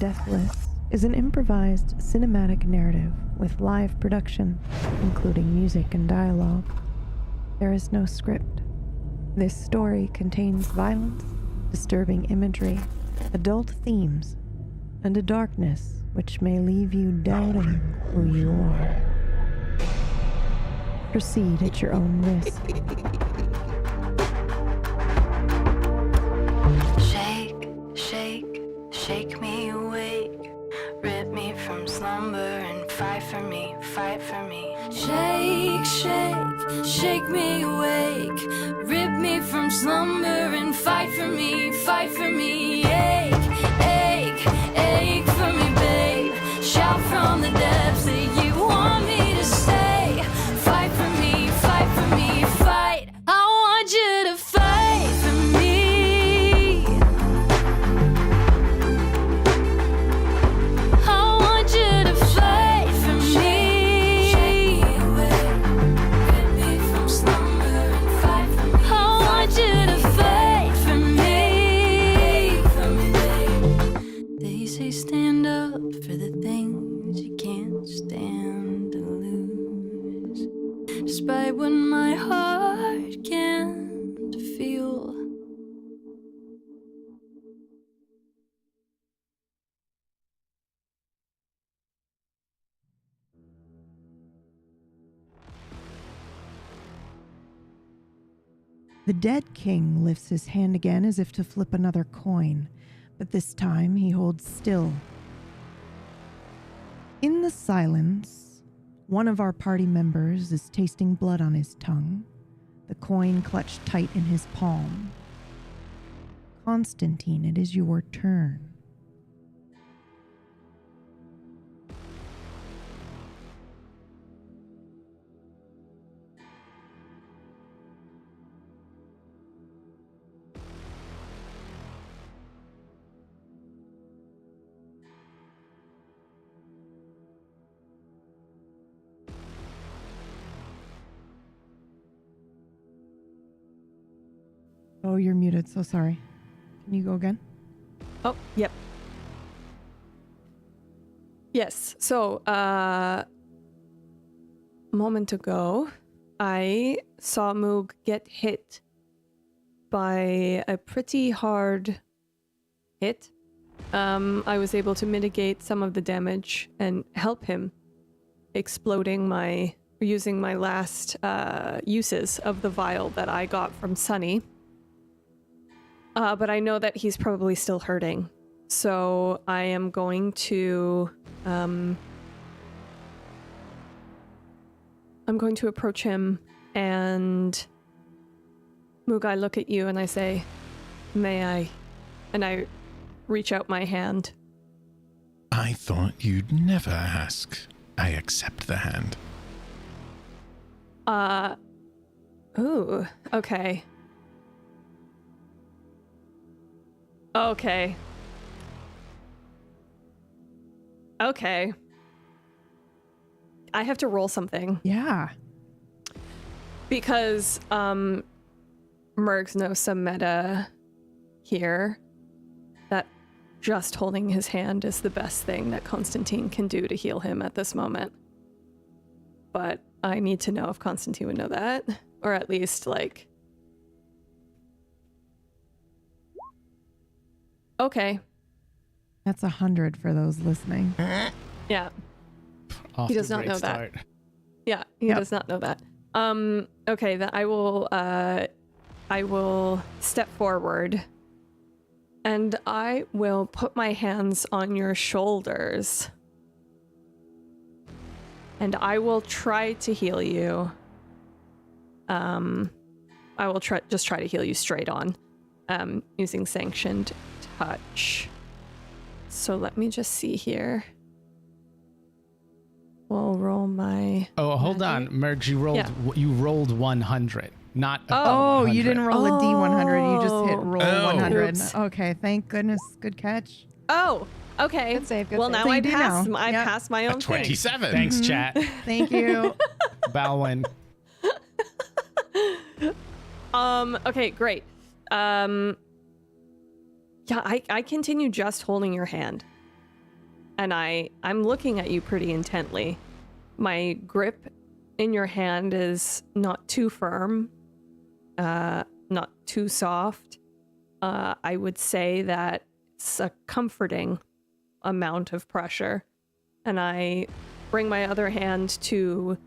Deathless is an improvised cinematic narrative with live production, including music and dialogue. There is no script. This story contains violence, disturbing imagery, adult themes, and a darkness which may leave you doubting who you are. Proceed at your own risk. Shake, shake, shake me awake. Rip me from slumber and fight for me, fight for me. Shake, shake, shake me awake. Rip me from slumber and fight for me, fight for me. Ache, ache, ache for me, babe. Shout from the depths that you want me to stay. Fight for me, fight for me, fight. I want you to fight for me. I want you to fight for me. Shake me away, rip me from slumber and fight for me. I want you to fight for me, babe. They say stand up for the things you can't stand to lose. Despite what my heart can't feel. The dead king lifts his hand again as if to flip another coin, but this time he holds still. In the silence, one of our party members is tasting blood on his tongue, the coin clutched tight in his palm. Constantine, it is your turn. Oh, you're muted, so sorry. Can you go again? Oh, yep. Yes, so, a moment ago, I saw Moog get hit by a pretty hard hit. I was able to mitigate some of the damage and help him using my last uses of the vial that I got from Sunny. But I know that he's probably still hurting. So I am going to approach him, and Moog, I look at you and I say, "May I?" And I reach out my hand. I thought you'd never ask. I accept the hand. Ooh, okay. Okay. Okay. I have to roll something. Yeah. Because, Mergs knows some meta here that just holding his hand is the best thing that Constantine can do to heal him at this moment. But I need to know if Constantine would know that. Or at least, like... Okay. That's 100 for those listening. Yeah. Off He does to a not great know start. that. Yeah, he does not know that. Okay, then I will step forward and I will put my hands on your shoulders. And I will try to heal you. I will try to heal you straight on, using sanctioned touch. So let me just see here. We'll roll my... Oh, hold on. Merge, you rolled 100. Not a Oh, 100. you didn't roll a D100. You just hit Oh. roll Oh. 100. Oops. Okay, thank goodness. Good catch. Oh, okay. Good save, good well, save. now So you I do passed. know. I Yep. passed my own thing. 27. Thanks, chat. Thank you. Balwin. Okay, great. Yeah, I continue just holding your hand. and I'm looking at you pretty intently. My grip in your hand is not too firm, not too soft. I would say that it's a comforting amount of pressure. And I bring my other hand to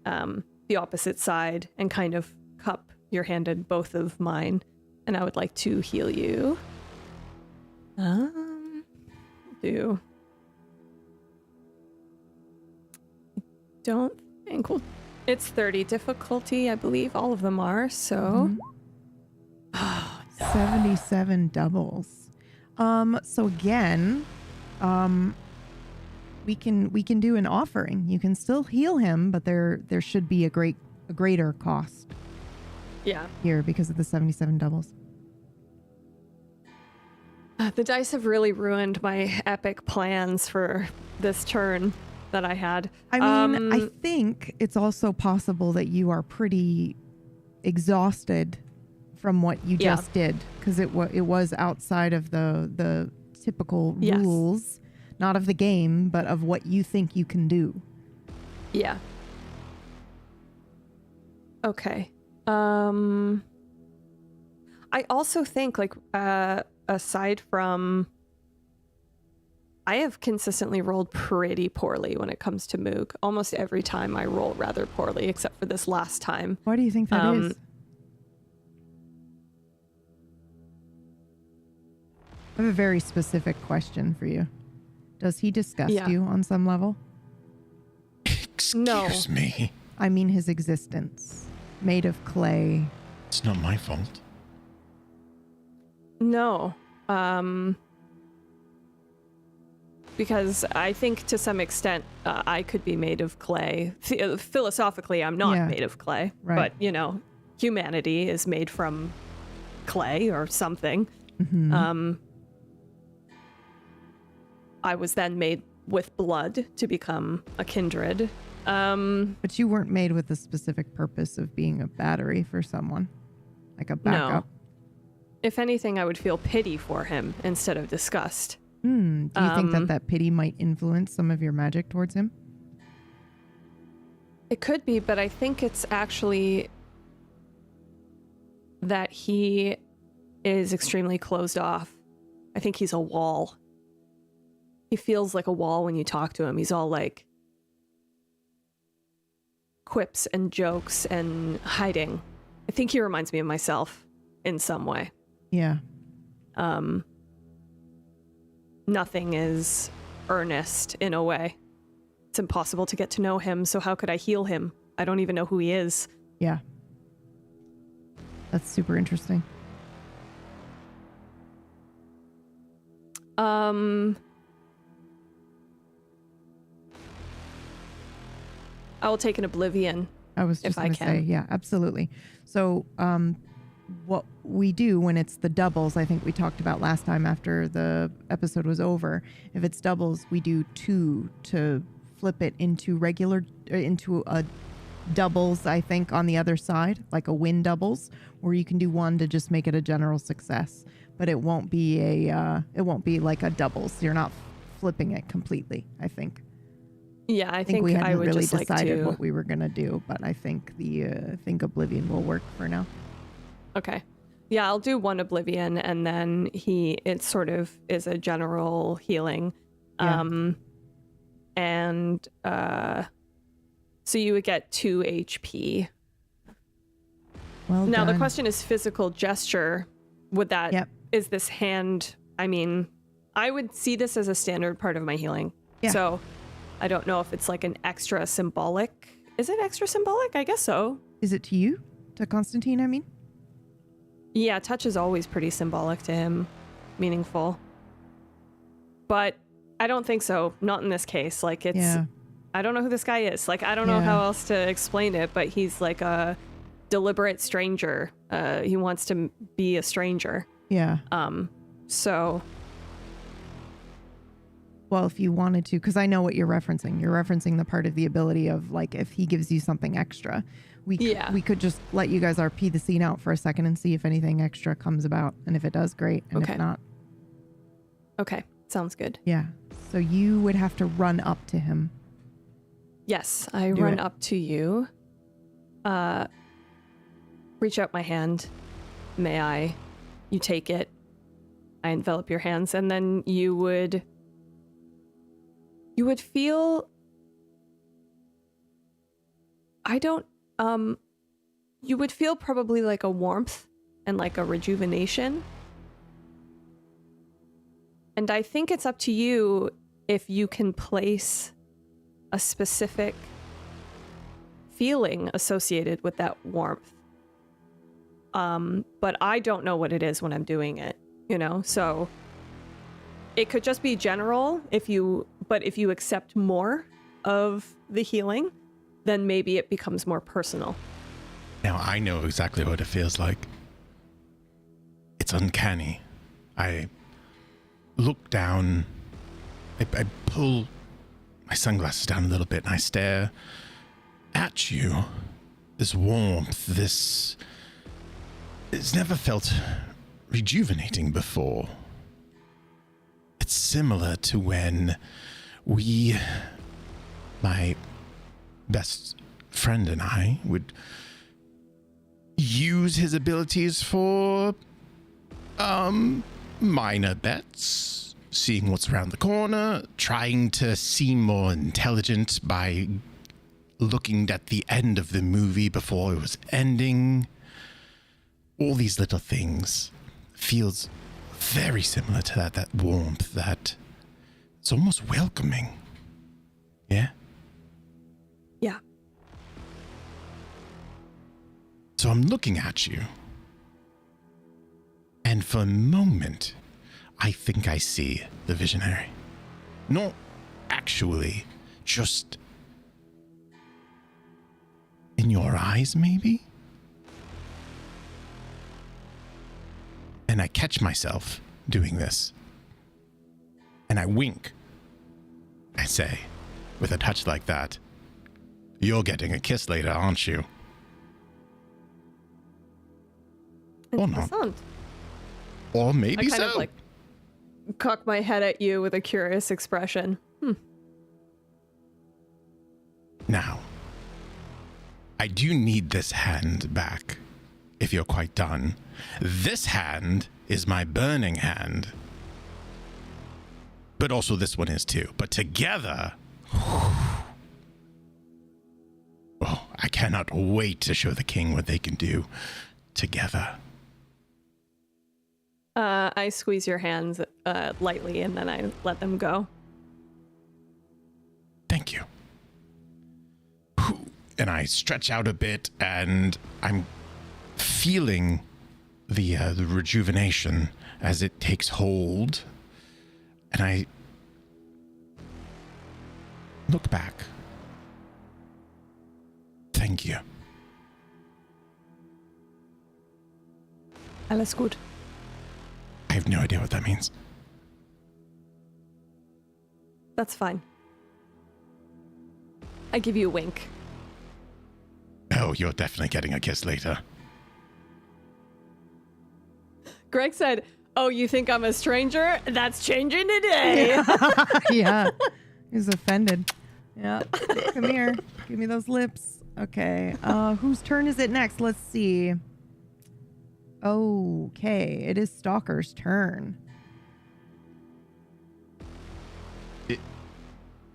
the opposite side and kind of cup your hand in both of mine. And I would like to heal you. Do. Don't think it's 30 difficulty, I believe all of them are, so 77 doubles. So again, we can do an offering. You can still heal him, but there should be a greater cost. Yeah. Here because of the 77 doubles. The dice have really ruined my epic plans for this turn that I had. I mean, I think it's also possible that you are pretty exhausted from what you just did, because it was outside of the typical rules, not of the game, but of what you think you can do. Yeah. Okay. I also think, like, aside from, I have consistently rolled pretty poorly when it comes to Moog. Almost every time I roll rather poorly, except for this last time. Why do you think that is? I have a very specific question for you. Does he disgust you on some level? Excuse me. I mean his existence. Made of clay. It's not my fault. No. Because I think to some extent I could be made of clay. Philosophically, I'm not made of clay. Right. But, you know, humanity is made from clay or something. Mm-hmm. I was then made with blood to become a kindred. But you weren't made with the specific purpose of being a battery for someone. Like a backup. No. If anything, I would feel pity for him instead of disgust. Do you think that pity might influence some of your magic towards him? It could be, but I think it's actually that he is extremely closed off. I think he's a wall. He feels like a wall when you talk to him. He's all like quips and jokes and hiding. I think he reminds me of myself in some way. Yeah. Nothing is earnest in a way. It's impossible to get to know him, so how could I heal him? I don't even know who he is. Yeah. That's super interesting. I will take an oblivion. I was just going to say, yeah, absolutely. So, what we do when it's the doubles, I think we talked about last time after the episode was over. If it's doubles, we do 2 to flip it into into a doubles, I think, on the other side, like a win doubles, where you can do 1 to just make it a general success. But it won't be like a doubles. You're not flipping it completely, I think. Yeah, I think we hadn't I would really just decided like to... what we were gonna do, but I think Oblivion will work for now. Okay. Yeah, I'll do 1 oblivion, and then it sort of is a general healing. Yeah. So you would get 2 HP. Well now, done. the question is physical gesture. Would that, is this hand, I mean, I would see this as a standard part of my healing. Yeah. So I don't know if it's like an extra symbolic. Is it extra symbolic? I guess so. Is it to you? To Constantine, I mean? Yeah, touch is always pretty symbolic to him. Meaningful. But I don't think so. Not in this case. Like, it's... I don't know who this guy is. Like, I don't know how else to explain it, but he's like a deliberate stranger. He wants to be a stranger. Yeah. So... Well, if you wanted to, because I know what you're referencing. You're referencing the part of the ability of, like, if he gives you something extra. We could just let you guys RP the scene out for a second and see if anything extra comes about. And if it does, great. And if not... Okay. Sounds good. Yeah. So you would have to run up to him. Yes, I Do run it. up to you. Reach out my hand. May I? You take it. I envelop your hands, and then you would feel. You would feel probably like a warmth and like a rejuvenation. And I think it's up to you if you can place a specific feeling associated with that warmth. But I don't know what it is when I'm doing it, you know? So it could just be general but if you accept more of the healing, then maybe it becomes more personal. Now I know exactly what it feels like. It's uncanny. I look down, I pull my sunglasses down a little bit and I stare at you. This warmth, it's never felt rejuvenating before. It's similar to when my best friend and I would use his abilities for minor bets, seeing what's around the corner, trying to seem more intelligent by looking at the end of the movie before it was ending. All these little things feels very similar to that warmth, that it's almost welcoming. Yeah? Yeah. So I'm looking at you, and for a moment, I think I see the visionary. Not actually, just in your eyes, maybe? And I catch myself doing this, and I wink. I say, with a touch like that, "You're getting a kiss later, aren't you?" Or not. Interessant. Or maybe I kind so. of like cock my head at you with a curious expression. Now, I do need this hand back, if you're quite done. This hand is my burning hand. But also this one is too. But together, oh, I cannot wait to show the king what they can do together. I squeeze your hands lightly and then I let them go. Thank you. And I stretch out a bit, and I'm feeling the rejuvenation as it takes hold. And I look back. Thank you. Alles gut. I have no idea what that means. That's fine. I give you a wink. Oh, you're definitely getting a kiss later. Greg said, "Oh, you think I'm a stranger? That's changing today." Yeah. He's offended. Yeah. Come here. Give me those lips. Okay. Whose turn is it next? Let's see. Okay. It is Stalker's turn.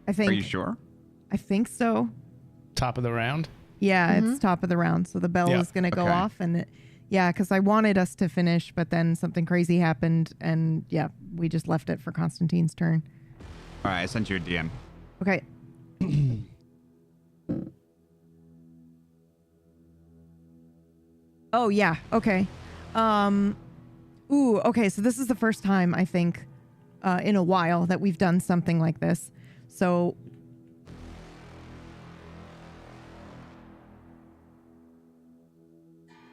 I think. Are you sure? I think so. Top of the round. Yeah, it's top of the round. So the bell Yeah. is going to go Okay. off. And yeah, because I wanted us to finish, but then something crazy happened. And yeah, we just left it for Constantine's turn. All right, I sent you a DM. Okay. Oh, yeah. Okay. Okay. So this is the first time, I think, in a while that we've done something like this. So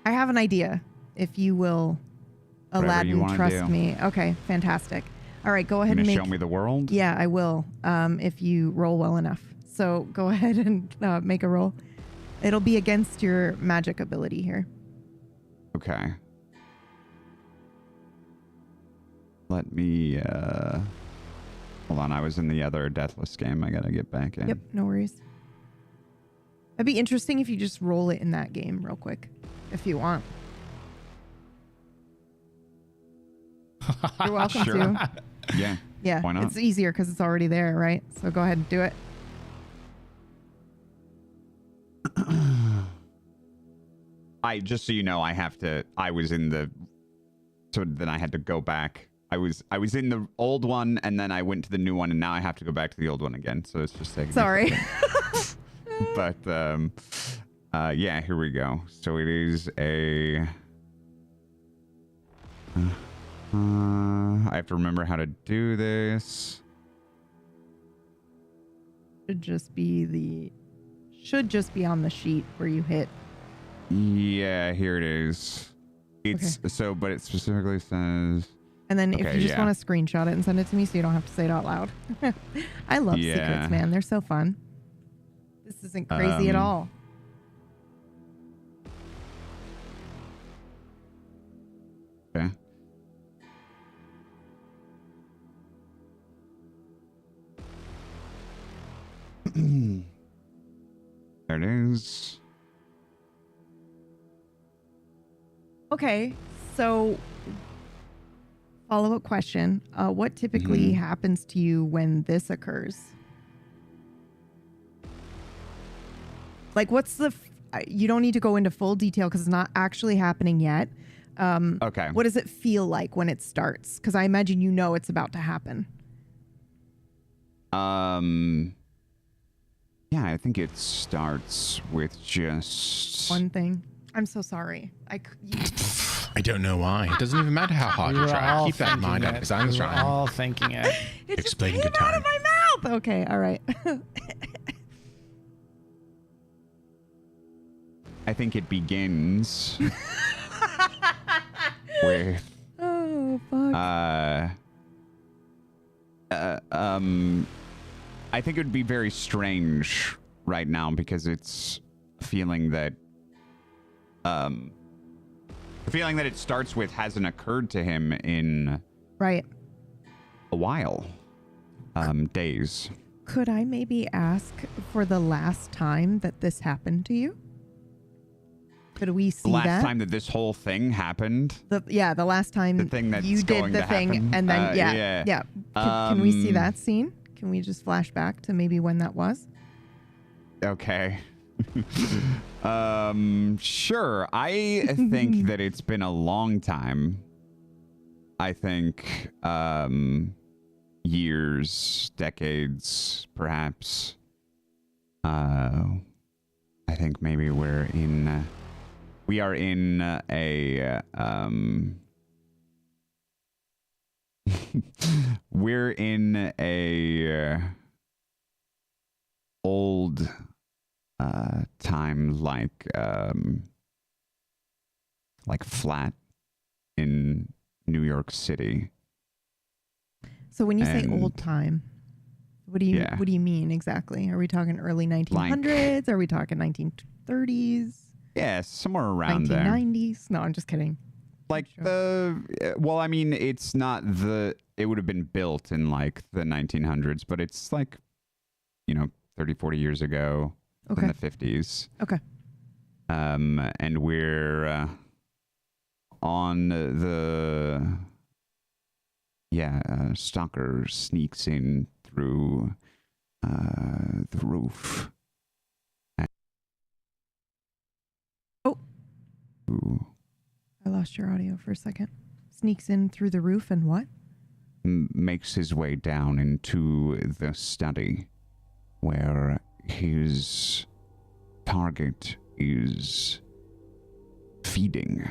I have an idea, if you will, Whatever you Aladdin, wanna trust do. me. Okay, fantastic. All right, go ahead You and gonna make... show me the world? Yeah, I will, if you roll well enough. So go ahead and make a roll. It'll be against your magic ability here. Okay. Let me Hold on, I was in the other Deathless game. I gotta get back in. Yep, no worries. It'd be interesting if you just roll it in that game real quick, if you want. You're welcome Sure. to. Yeah. Yeah, Why not? it's easier because it's already there, right? So go ahead and do it. Just so you know, I was in the, so then I had to go back. I was in the old one, and then I went to the new one, and now I have to go back to the old one again. So it's just taking me Sorry. a second. But yeah, here we go. So it is a. I have to remember how to do this. Should just be on the sheet where you hit. Yeah, here it is. It's so, but it specifically says. And then if you just want to screenshot it and send it to me so you don't have to say it out loud. I love secrets, man. They're so fun. This isn't crazy at all. Okay. There it is. Okay, so follow-up question. What typically happens to you when this occurs? Like, what's the... you don't need to go into full detail because it's not actually happening yet. Okay. What does it feel like when it starts? Because I imagine you know it's about to happen. Yeah, I think it starts with just... One thing. I'm so sorry. I don't know why. It doesn't even matter how hard you try. Keep that in mind because I'm trying. We're all thinking it. It Explain just good came out time. of my mouth. Okay, all right. I think it begins with... Oh, fuck. I think it would be very strange right now because it's a feeling that the feeling that it starts with hasn't occurred to him in Right. a while. Days. Could I maybe ask for the last time that this happened to you? Could we see The last that? time that this whole thing happened. The last time The thing that's you did going the to thing, happen. and then Yeah. Can we see that scene? Can we just flash back to maybe when that was? Okay. Sure. I think that it's been a long time. I think years, decades, perhaps. I think maybe we are in a we're in a old time like flat in New York City. So when you say And- old time, what do you mean exactly? Are we talking early 1900s? Are we talking 1930s? Yeah, somewhere around there. 1990s? No, I'm just kidding. Like Sure. well, I mean, it's not it would have been built in like the 1900s, but it's like, 30, 40 years ago in Okay. the 50s. Okay. And we're on the stalker sneaks in through the roof. Oh. Ooh. I lost your audio for a second. Sneaks in through the roof and what? Makes his way down into the study where his target is feeding.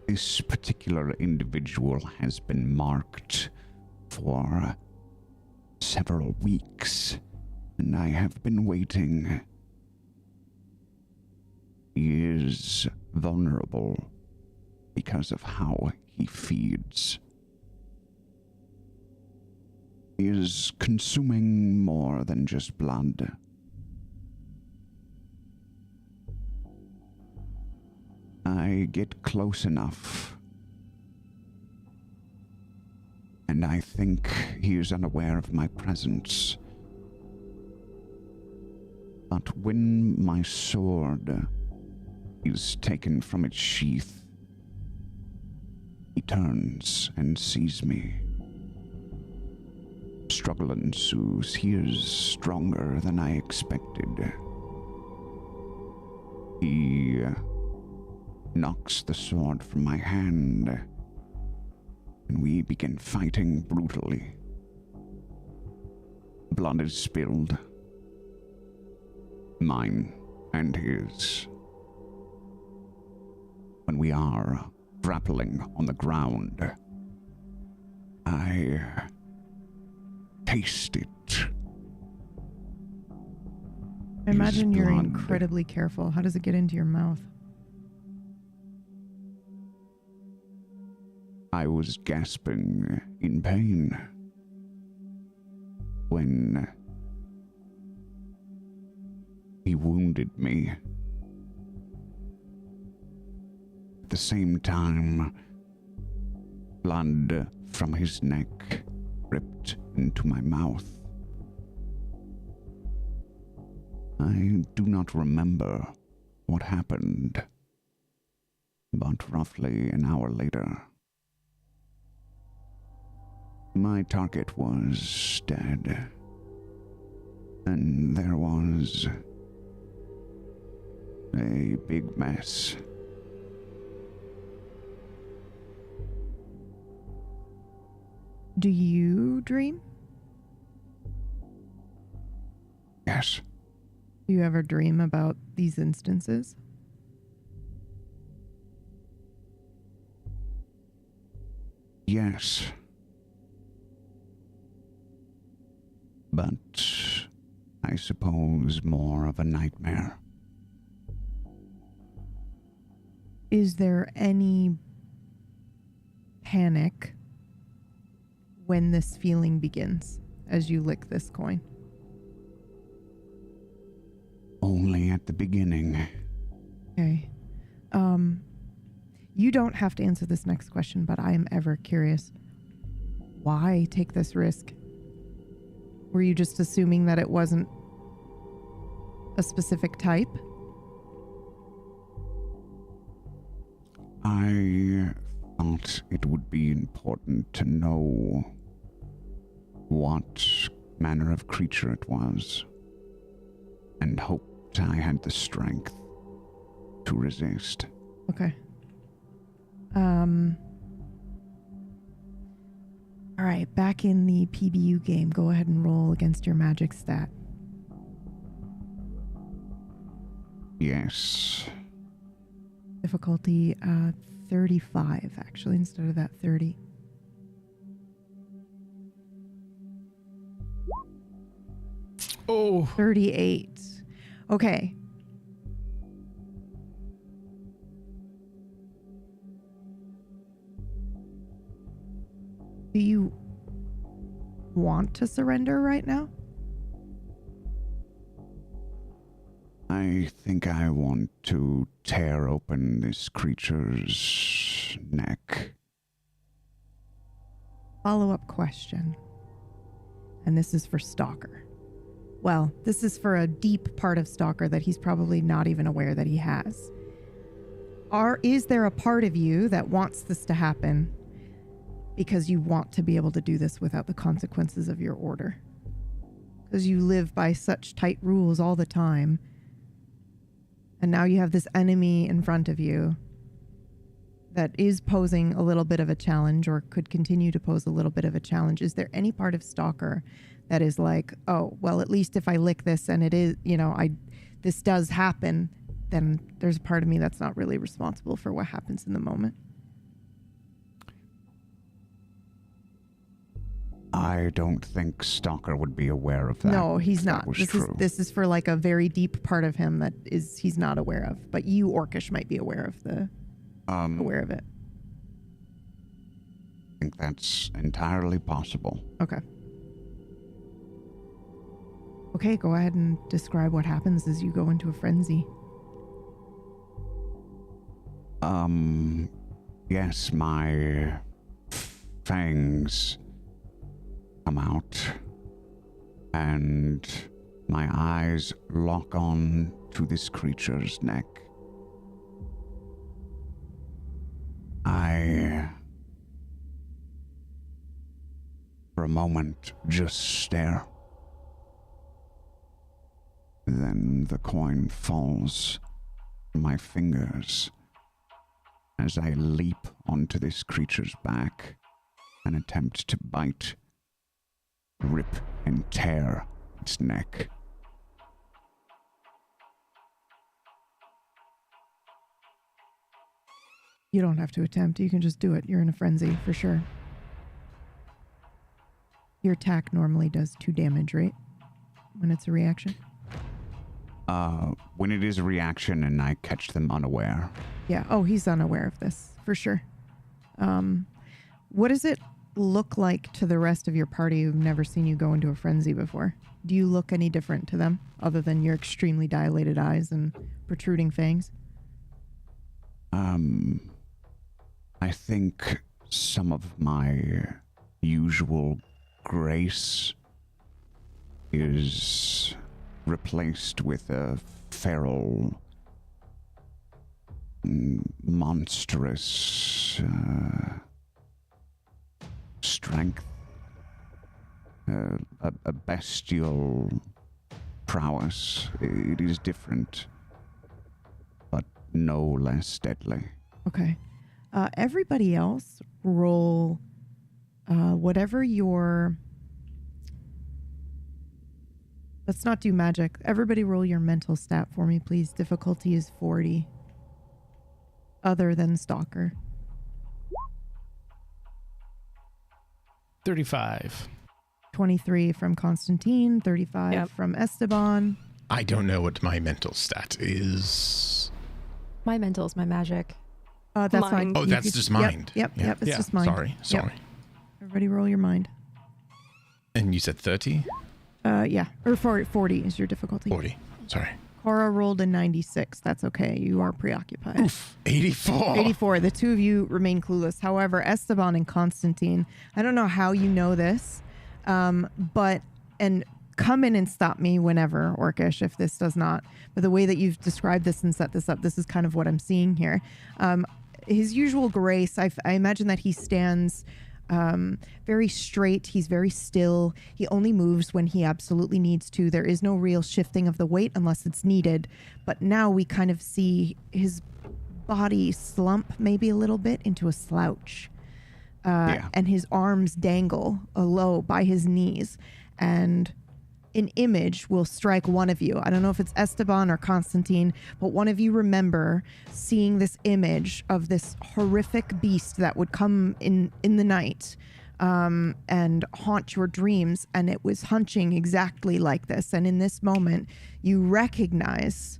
This particular individual has been marked for several weeks, and I have been waiting. He is vulnerable because of how he feeds. He is consuming more than just blood. I get close enough and I think he is unaware of my presence. But when my sword is taken from its sheath, he turns and sees me. Struggle ensues. He is stronger than I expected. He knocks the sword from my hand, and we begin fighting brutally. Blood is spilled. Mine and his. When we are grappling on the ground, I taste it. I imagine you're blood. incredibly careful. How does it get into your mouth? I was gasping in pain when he wounded me. At the same time, blood from his neck dripped into my mouth. I do not remember what happened, but roughly an hour later, my target was dead, and there was a big mess. Do you dream? Yes. Do you ever dream about these instances? Yes. But I suppose more of a nightmare. Is there any panic when this feeling begins as you lick this coin? Only at the beginning. Okay. You don't have to answer this next question, but I am ever curious. Why take this risk? Were you just assuming that it wasn't a specific type? I thought it would be important to know what manner of creature it was, and hoped I had the strength to resist. Okay. All right, back in the PBU game, go ahead and roll against your magic stat. Yes. Difficulty 35, actually, instead of that 30. Oh. 38. Okay. Do you want to surrender right now? I think I want to tear open this creature's neck. Follow-up question. And this is for Stalker. Well, this is for a deep part of Stalker that he's probably not even aware that he has. Is there a part of you that wants this to happen because you want to be able to do this without the consequences of your order? Because you live by such tight rules all the time. And now you have this enemy in front of you that is posing a little bit of a challenge, or could continue to pose a little bit of a challenge. Is there any part of Stalker that is like, oh, well, at least if I lick this and it is, this does happen, then there's a part of me that's not really responsible for what happens in the moment? I don't think Stalker would be aware of that. No, he's not. True. This is for like a very deep part of him that he's not aware of. But you, Orcish, might be aware of it. I think that's entirely possible. Okay. Okay, go ahead and describe what happens as you go into a frenzy. Yes, my fangs come out, and my eyes lock on to this creature's neck. I, for a moment, just stare. Then the coin falls from my fingers as I leap onto this creature's back and attempt to bite, rip, and tear its neck. You don't have to attempt. You can just do it. You're in a frenzy for sure. Your attack normally does 2 damage, right? When it's a reaction. When it is a reaction and I catch them unaware. Yeah. Oh, he's unaware of this for sure. What does it look like to the rest of your party who've never seen you go into a frenzy before? Do you look any different to them other than your extremely dilated eyes and protruding fangs? I think some of my usual grace is replaced with a feral, monstrous strength, a bestial prowess. It is different, but no less deadly. Okay. Everybody else roll whatever your... Let's not do magic. Everybody roll your mental stat for me, please. Difficulty is 40. Other than Stalker. 35. 23 from Constantine. 35 from Esteban. I don't know what my mental stat is. My mental is my magic. That's Mind. fine. Oh, that's just mind. Yep. It's just mind. Sorry. Everybody roll your mind. And you said 30? Yeah. Or 40 is your difficulty. 40. Sorry. Cora rolled a 96. That's okay. You are preoccupied. Oof. 84. 84. The two of you remain clueless. However, Esteban and Constantine, I don't know how you know this, but come in and stop me whenever, Orcish, if this does not. But the way that you've described this and set this up, this is kind of what I'm seeing here. His usual grace, I imagine that he stands very straight. He's very still. He only moves when he absolutely needs to. There is no real shifting of the weight unless it's needed. But now we kind of see his body slump maybe a little bit into a slouch. And his arms dangle low by his knees. And an image will strike one of you. I don't know if it's Esteban or Constantine, but one of you remember seeing this image of this horrific beast that would come in the night and haunt your dreams. And it was hunching exactly like this. And in this moment, you recognize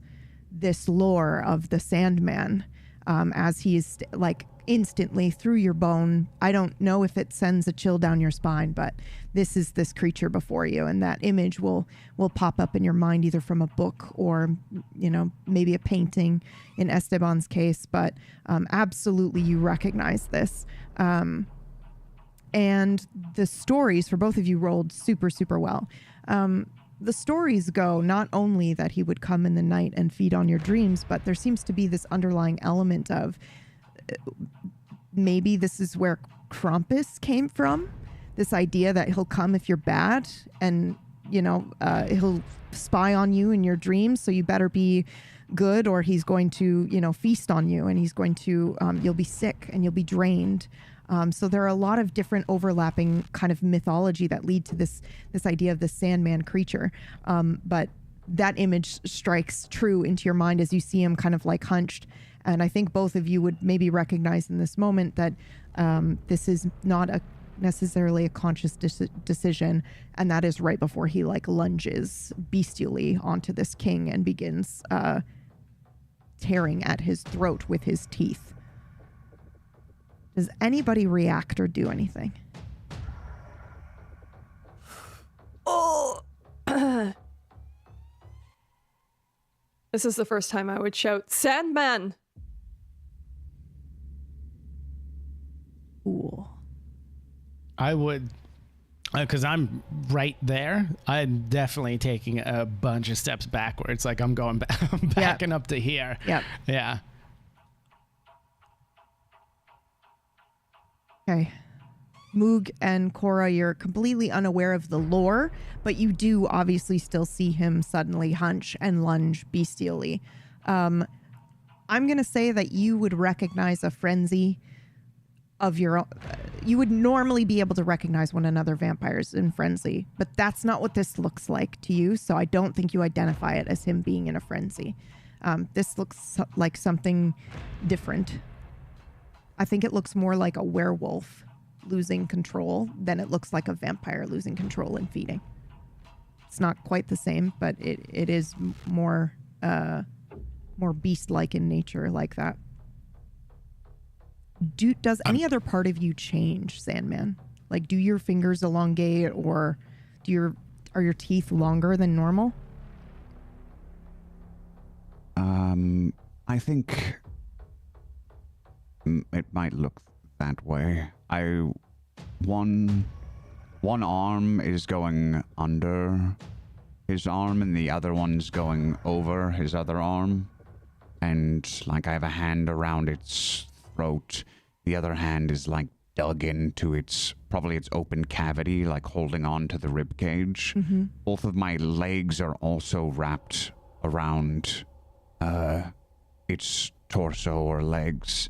this lore of the Sandman as he is instantly through your bone. I don't know if it sends a chill down your spine, but this is this creature before you, and that image will pop up in your mind either from a book or, maybe a painting in Esteban's case, but absolutely you recognize this. And the stories for both of you rolled super, super well. The stories go not only that he would come in the night and feed on your dreams, but there seems to be this underlying element of maybe this is where Krampus came from. This idea that he'll come if you're bad and, he'll spy on you in your dreams. So you better be good or he's going to, feast on you and he's going to, you'll be sick and you'll be drained. So there are a lot of different overlapping kind of mythology that lead to this idea of the Sandman creature. But that image strikes true into your mind as you see him kind of hunched. And I think both of you would maybe recognize in this moment that this is not necessarily a conscious decision. And that is right before he lunges bestially onto this king and begins tearing at his throat with his teeth. Does anybody react or do anything? Oh! This is the first time I would shout, Sandman! Cool. I would Because I'm right there. I'm definitely taking a bunch of steps backwards. Like I'm going back, backing up to here. Yep. Yeah. Okay. Moog and Cora, you're completely unaware of the lore, but you do obviously still see him suddenly hunch and lunge bestially. I'm going to say that you would recognize a frenzy of your own. You would normally be able to recognize when another vampire is in frenzy, but that's not what this looks like to you, so I don't think you identify it as him being in a frenzy. This looks like something different. I think it looks more like a werewolf losing control than it looks like a vampire losing control and feeding. It's not quite the same, but it is more beast-like in nature like that. Does any other part of you change, Sandman? Like, do your fingers elongate, or are your teeth longer than normal? I think it might look that way. One arm is going under his arm, and the other one's going over his other arm. And like I have a hand around its throat. The other hand is like dug into its open cavity, like holding on to the rib cage. Mm-hmm. Both of my legs are also wrapped around its torso or legs,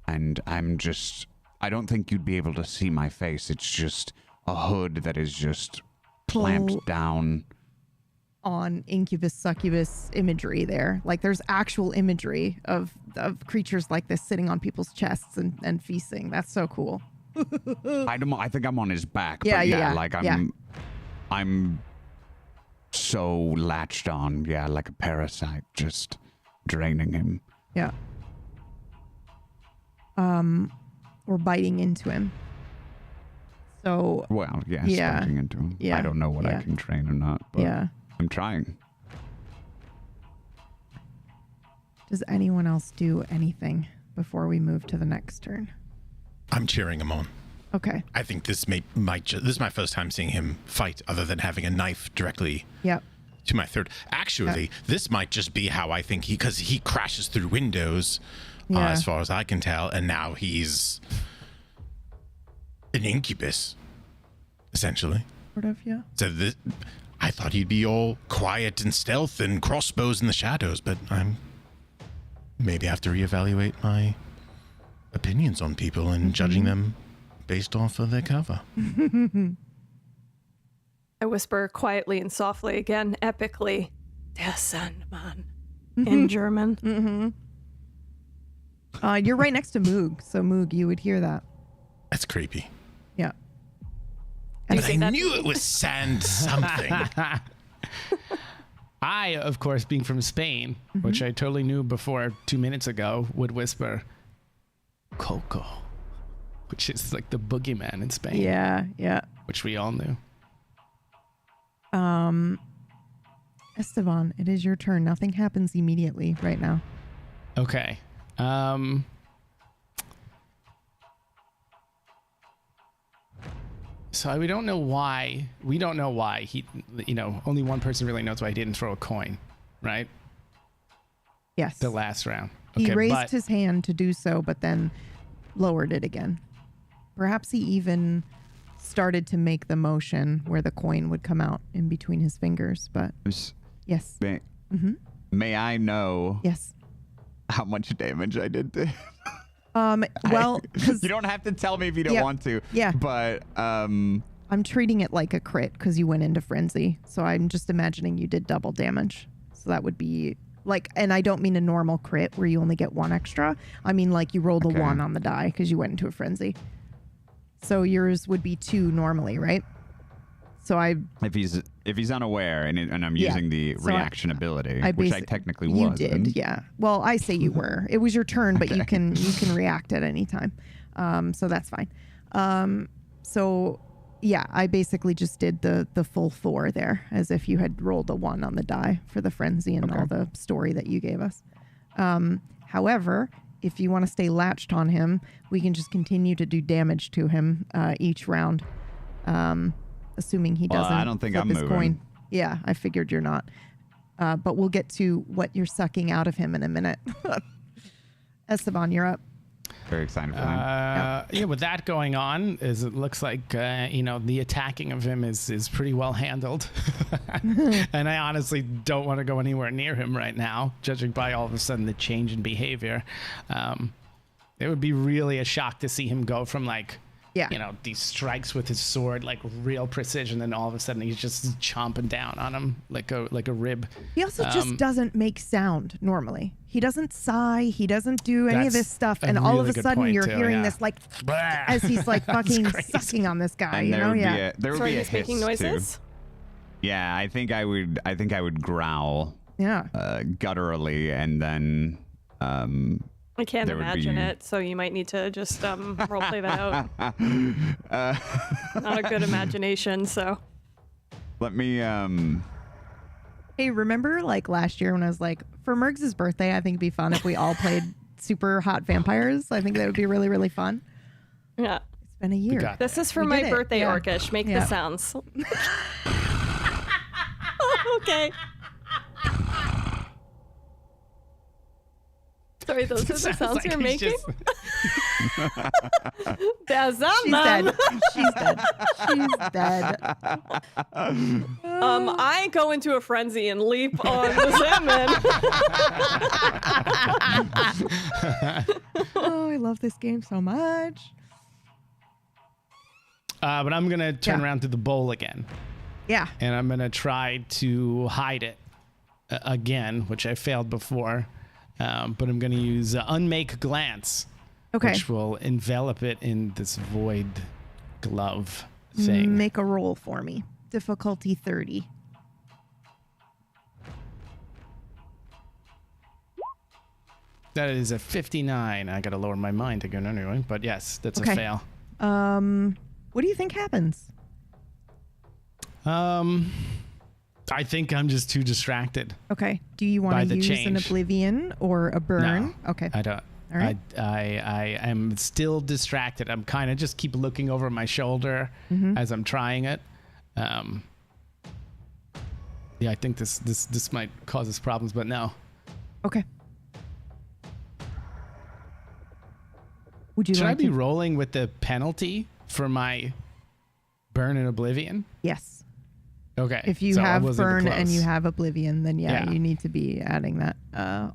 and I don't think you'd be able to see my face. It's just a hood that is just clamped down on incubus succubus imagery there. Like there's actual imagery of creatures like this sitting on people's chests and feasting. That's so cool. I think I'm on his back. Yeah, but yeah. Like I'm so latched on, like a parasite, just draining him. Yeah. Or biting into him. So sucking into him. Yeah. I don't know what I can train or not, but I'm trying. Does anyone else do anything before we move to the next turn? I'm cheering him on. Okay. I think this this is my first time seeing him fight other than having a knife directly to my throat. Actually, this might just be how I think because he crashes through windows, as far as I can tell, and now he's an incubus, essentially. Sort of, yeah. So I thought he'd be all quiet and stealth and crossbows in the shadows, but I'm maybe have to reevaluate my opinions on people and judging them based off of their cover. I whisper quietly and softly, again, epically, Der Sandmann, in German. Mm-hmm. You're right next to Moog, so Moog, you would hear that. That's creepy. Yeah. And I knew it was sand something. I, of course, being from Spain, which I totally knew before 2 minutes ago, would whisper, Coco, which is like the boogeyman in Spain. Yeah. Which we all knew. Esteban, it is your turn. Nothing happens immediately right now. Okay. So we don't know why he, only one person really knows why he didn't throw a coin, right? Yes. The last round. He raised his hand to do so, but then lowered it again. Perhaps he even started to make the motion where the coin would come out in between his fingers, but yes. May I know how much damage I did to him? Well, you don't have to tell me if you don't want to. Yeah. But I'm treating it like a crit because you went into frenzy. So I'm just imagining you did double damage. So that would be like, and I don't mean a normal crit where you only get one extra. I mean like you rolled a 1 on the die because you went into a frenzy. So yours would be 2 normally, right? So if he's unaware and I'm using the reaction ability, which I technically was. You did, yeah. Well, I say you were. It was your turn, but you can react at any time. So that's fine. So yeah, I basically just did the full 4 there, as if you had rolled a 1 on the die for the frenzy and all the story that you gave us. However, if you want to stay latched on him, we can just continue to do damage to him each round. assuming he Well, doesn't. I don't think flip I'm his moving. coin. Yeah, I figured you're not. But we'll get to what you're sucking out of him in a minute. Esteban, you're up. Very excited for that. Yeah, with that going on, it looks like the attacking of him is pretty well handled, and I honestly don't want to go anywhere near him right now, judging by all of a sudden the change in behavior. It would be really a shock to see him go from these strikes with his sword, like real precision, and all of a sudden he's just chomping down on him like a rib. He also just doesn't make sound normally. He doesn't sigh. He doesn't do any of this stuff. And all of a sudden you're hearing this as he's like fucking sucking on this guy. And there would be a Sorry, hiss he's making noises? too. Yeah, I think I would growl. Yeah. Gutturally, and then I can't there would imagine be- it, so you might need to just roleplay that out. Not a good imagination, so. let me Hey, remember like last year when I was like, for Mergs' birthday, I think it'd be fun if we all played super hot vampires. I think that would be really, really fun. Yeah. It's been a year. got This is for We my did it, birthday, yeah. Orcish. Make Yeah. the sounds. Okay. Sorry, those are the Sounds sounds like you're he's making? just- There's a She's man. dead. She's dead. She's dead. I go into a frenzy and leap on the salmon. Oh, I love this game so much. But I'm gonna turn Yeah. around to the bowl again, Yeah. and I'm gonna try to hide it again, which I failed before. But I'm gonna use unmake glance, Okay. which will envelop it in this void glove thing. Make a roll for me. Difficulty 30. That is a 59. I gotta lower my mind again anyway, but yes, that's Okay. a fail. What do you think happens? I think I'm just too distracted. Okay. Do you By want to the use an change. oblivion or a burn? No, Okay. I don't. All right. I am still distracted. I'm kind of just keep looking over my shoulder as I'm trying it. Yeah, I think this might cause us problems, but no. Okay. Would you Should I like be to? rolling with the penalty for my burn in oblivion? Yes. Okay. If you so I have wasn't burn and close. you have oblivion, then yeah, Yeah. you need to be adding that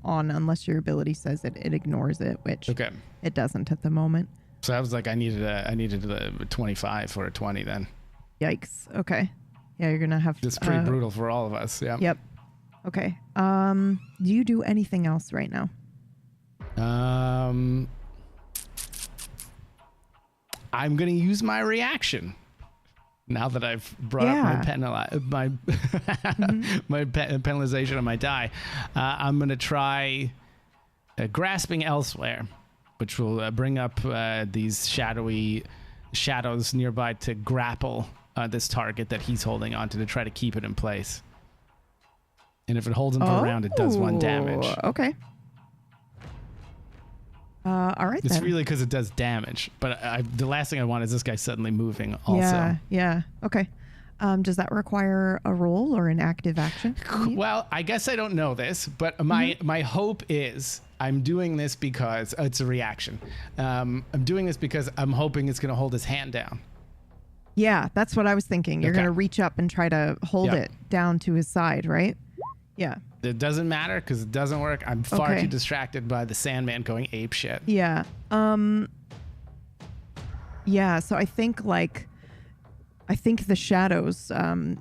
on unless your ability says it ignores it, which Okay. it doesn't at the moment. So I was like, I needed a 25 or a 20 then. Yikes. Okay. Yeah, you're gonna have. It's pretty brutal for all of us. Yeah. Yep. Okay. Do you do anything else right now? I'm gonna use my reaction now that I've brought Yeah. up my penalization on my die. I'm gonna try grasping elsewhere, which will bring up these shadows nearby to grapple this target that he's holding onto to try to keep it in place. And if it holds him for a round, it does 1 damage. Okay. All right It's then. really because it does damage. But the last thing I want is this guy suddenly moving also. Yeah. Yeah. Okay. Does that require a roll or an active action? Well, I guess I don't know this, but my hope is I'm doing this because it's a reaction. I'm doing this because I'm hoping it's going to hold his hand down. Yeah, that's what I was thinking. You're Okay. gonna reach up and try to hold Yep. it down to his side, right? Yeah. It doesn't matter because it doesn't work. I'm far Okay. too distracted by the Sandman going ape shit. Yeah. Yeah, so I think the shadows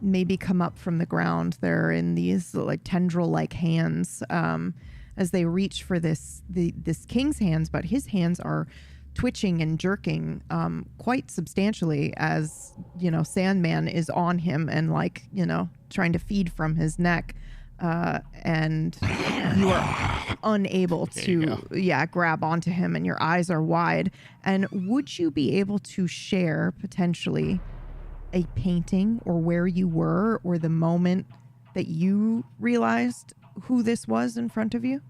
maybe come up from the ground. They're in these like tendril-like hands as they reach for this king's hands, but his hands are twitching and jerking quite substantially as, Sandman is on him and trying to feed from his neck. And you are unable to grab onto him, and your eyes are wide. And would you be able to share potentially a painting or where you were or the moment that you realized who this was in front of you?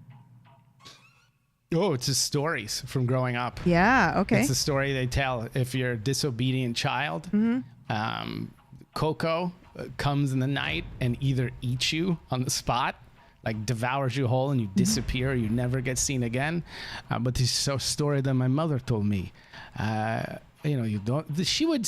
Oh, it's just stories from growing up. Yeah, okay. It's a story they tell if you're a disobedient child. Coco comes in the night and either eats you on the spot, like devours you whole, and you disappear, you never get seen again. But this is a story that my mother told me. You don't. She would,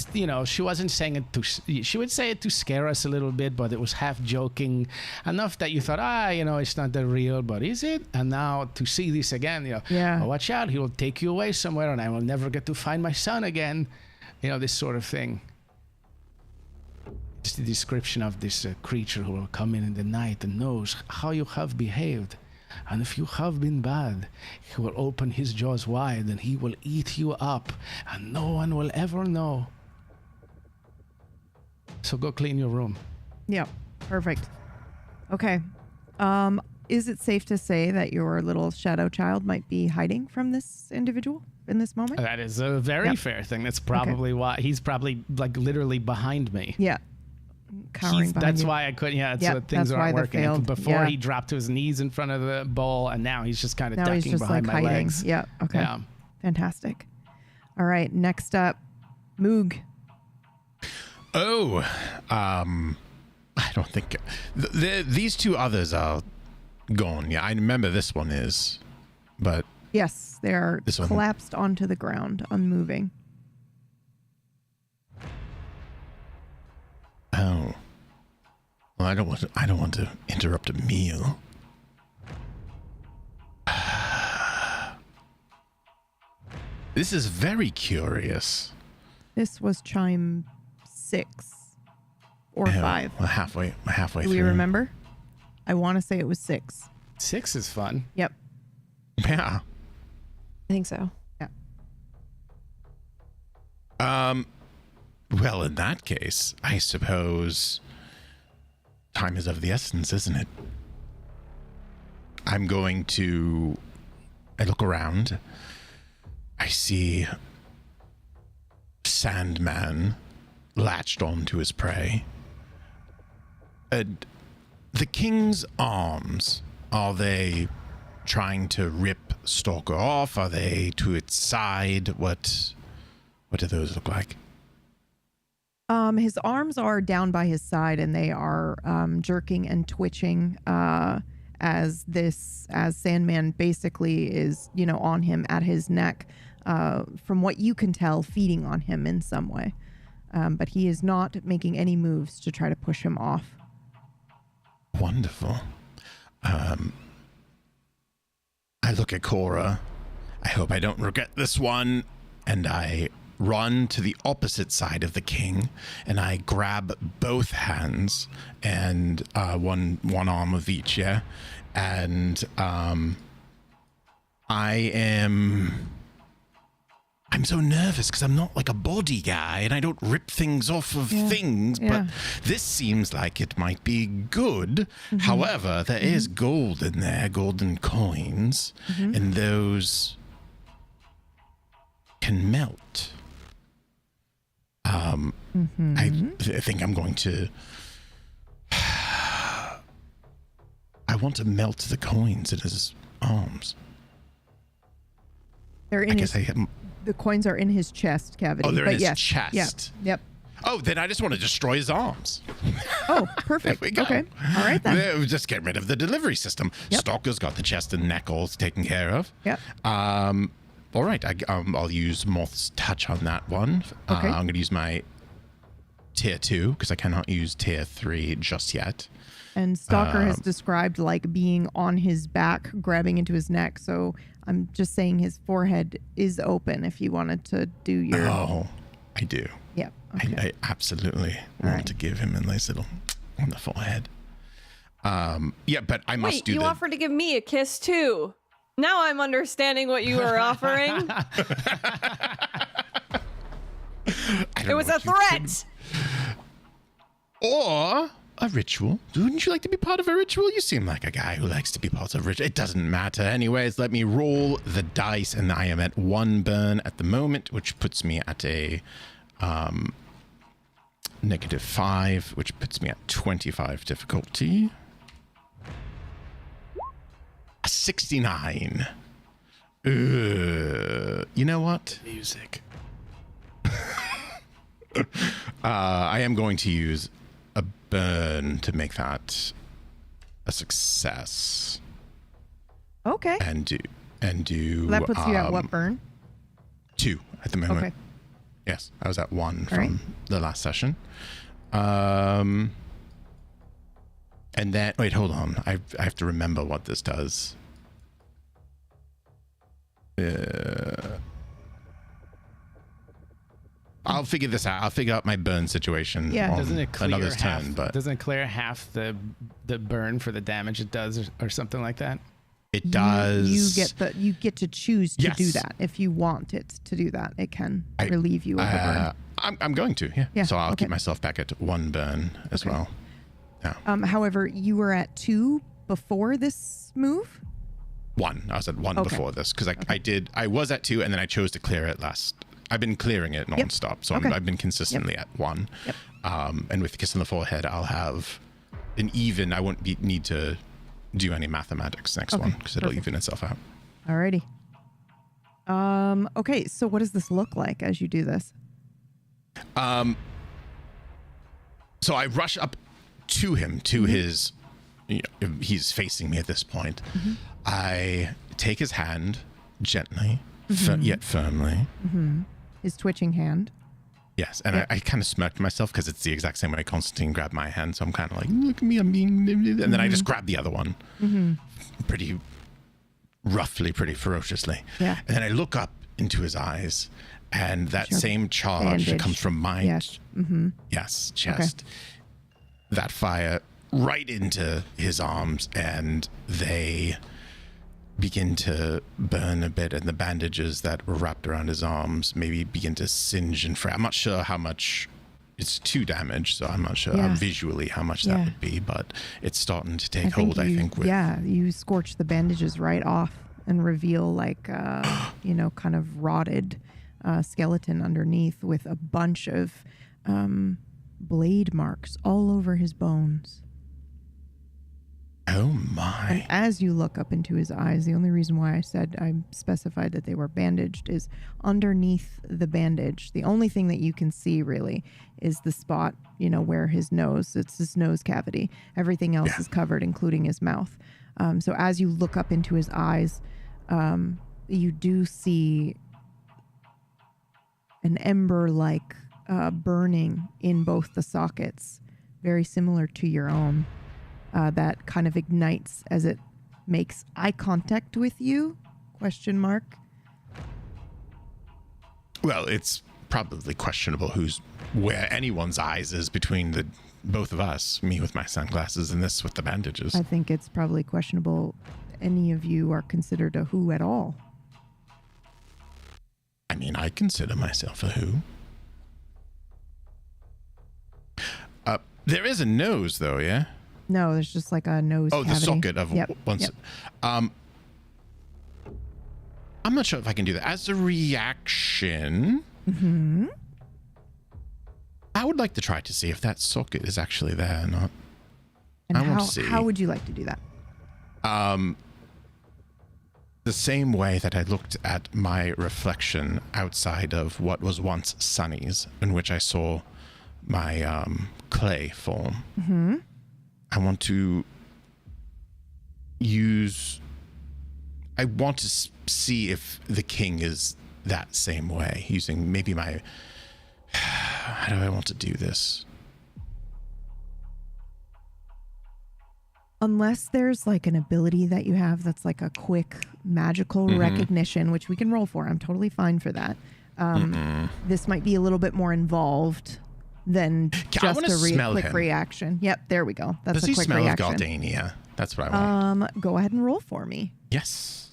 she wasn't saying it to. She would say it to scare us a little bit, but it was half joking, enough that you thought, it's not that real. But is it? And now to see this again, Yeah. oh, watch out, he will take you away somewhere, and I will never get to find my son again. This sort of thing. It's the description of this creature who will come in the night and knows how you have behaved. And if you have been bad, he will open his jaws wide and he will eat you up, and no one will ever know. So go clean your room. Yeah, perfect. Okay. Is it safe to say that your little shadow child might be hiding from this individual in this moment? That is a very fair thing. That's probably why he's probably like literally behind me. Yeah. Cowering behind That's you. why I couldn't. Yeah, Yep, things that's why aren't they working. failed. Before Yeah. he dropped to his knees in front of the bowl, and now he's just kind of Now he's ducking just behind like my hiding. legs. Yeah. Okay. Yeah. Fantastic. All right. Next up, Moog. Oh, I don't think these two others are gone. Yeah, I remember this one is, but Yes, they are This one. collapsed onto the ground, unmoving. oh, well, I don't want to interrupt a meal. This is very curious. This was chime 6 or Oh, 5. we're halfway Do through. we remember? I want to say it was 6. 6 is fun. Yep. Yeah. I think so. Yeah. Well, in that case, I suppose time is of the essence, isn't it? I'm going to... I look around. I see Sandman latched onto his prey. The king's arms, are they trying to rip Stalker off? Are they to its side? What do those look like? His arms are down by his side, and they are jerking and twitching as Sandman basically is, on him at his neck. From what you can tell, feeding on him in some way. But he is not making any moves to try to push him off. Wonderful. I look at Cora. I hope I don't regret this one. And I run to the opposite side of the king, and I grab both hands and one arm of each, yeah? And I'm so nervous because I'm not like a body guy and I don't rip things off of things, but this seems like it might be good. However, there is gold in there, golden coins, and those can melt. I think I'm going to... I want to melt the coins in his arms. They're in The coins are in his chest cavity. Oh, they're in his yes. chest. Yep. Oh, then I just want to destroy his arms. Oh, perfect. There we go. Okay. All right then. Just get rid of the delivery system. Yep. Stalker's got the chest and neck all taken care of. Yep. All right. I'll use Moth's Touch on that one. Okay. I'm going to use my tier 2 because I cannot use tier 3 just yet. And Stalker has described like being on his back, grabbing into his neck. So I'm just saying his forehead is open if you wanted to do your... Oh, I do. Yep. Okay. I absolutely want to give him a nice little on the forehead. Yeah, but I must Wait, do you offered to give me a kiss too. Now I'm understanding what you were offering. It was a threat. Or a ritual. Wouldn't you like to be part of a ritual? You seem like a guy who likes to be part of a ritual. It doesn't matter. Anyways, let me roll the dice, and I am at 1 burn at the moment, which puts me at a -5, which puts me at 25 difficulty. A 69. You know what? Music. I am going to use a burn to make that a success. Okay. And do That puts you at what burn? 2 at the moment. Okay. Yes, I was at 1 All from right. the last session. And then wait, hold on. I have to remember what this does. I'll figure this out. I'll figure out my burn situation. Yeah. on Doesn't it clear another's half? turn? But Doesn't it clear half the burn for the damage it does, or something like that? it does. You get to choose to do Yes. that. If you want it to do that, it can relieve you of the burn. I'm going to. Yeah. Yeah, So I'll okay. keep myself back at 1 burn as well. Yeah. However, you were at 2 before this move. 1. I was at 1 Okay. before this because I was at 2 and then I chose to clear it last. I've been clearing it nonstop, so Okay. I've been consistently at 1. Yep. And with the kiss on the forehead, I'll have an even. I won't need to do any mathematics next one because it'll perfect. even itself out. Alrighty. Okay, so what does this look like as you do this? So I rush up to him, to his. He's facing me at this point. I take his hand gently, yet firmly. His twitching hand. Yes, and I kind of smirked to myself because it's the exact same way Constantine grabbed my hand. So I'm kind of like, look at me, I'm being... And then I just grabbed the other one. Pretty roughly, pretty ferociously. Yeah. And then I look up into his eyes, and that same charge that bandage. comes from my... Yes. Yes, chest. That fire right into his arms, and they begin to burn a bit, and the bandages that were wrapped around his arms maybe begin to singe and fray. I'm not sure how much. It's 2 damage, so I'm not sure visually how much that would be, but it's starting to take hold, I think. You scorch the bandages right off and reveal like, kind of rotted skeleton underneath with a bunch of blade marks all over his bones. Oh my. And as you look up into his eyes, the only reason why I specified that they were bandaged is underneath the bandage. The only thing that you can see really is the spot, where it's his nose cavity. Everything else is covered, including his mouth. So as you look up into his eyes, you do see an ember-like burning in both the sockets, very similar to your own. That kind of ignites as it makes eye contact with you? ? Well, it's probably questionable where anyone's eyes is between the both of us, me with my sunglasses and this with the bandages. I think it's probably questionable any of you are considered a who at all. I mean, I consider myself a who. There is a nose, though, yeah? No, there's just like a nose cavity. The socket of one. Yep. I'm not sure if I can do that. As a reaction, I would like to try to see if that socket is actually there or not. And I want to see. how would you like to do that? The same way that I looked at my reflection outside of what was once Sunny's, in which I saw my clay form. I want to see if the king is that same way, using maybe my... How do I want to do this? Unless there's like an ability that you have that's like a quick magical recognition, which we can roll for. I'm totally fine for that. This might be a little bit more involved than just a quick reaction. Yep, there we go. That's a quick reaction. Does he smell of Galdania? That's what I want. Go ahead and roll for me. Yes.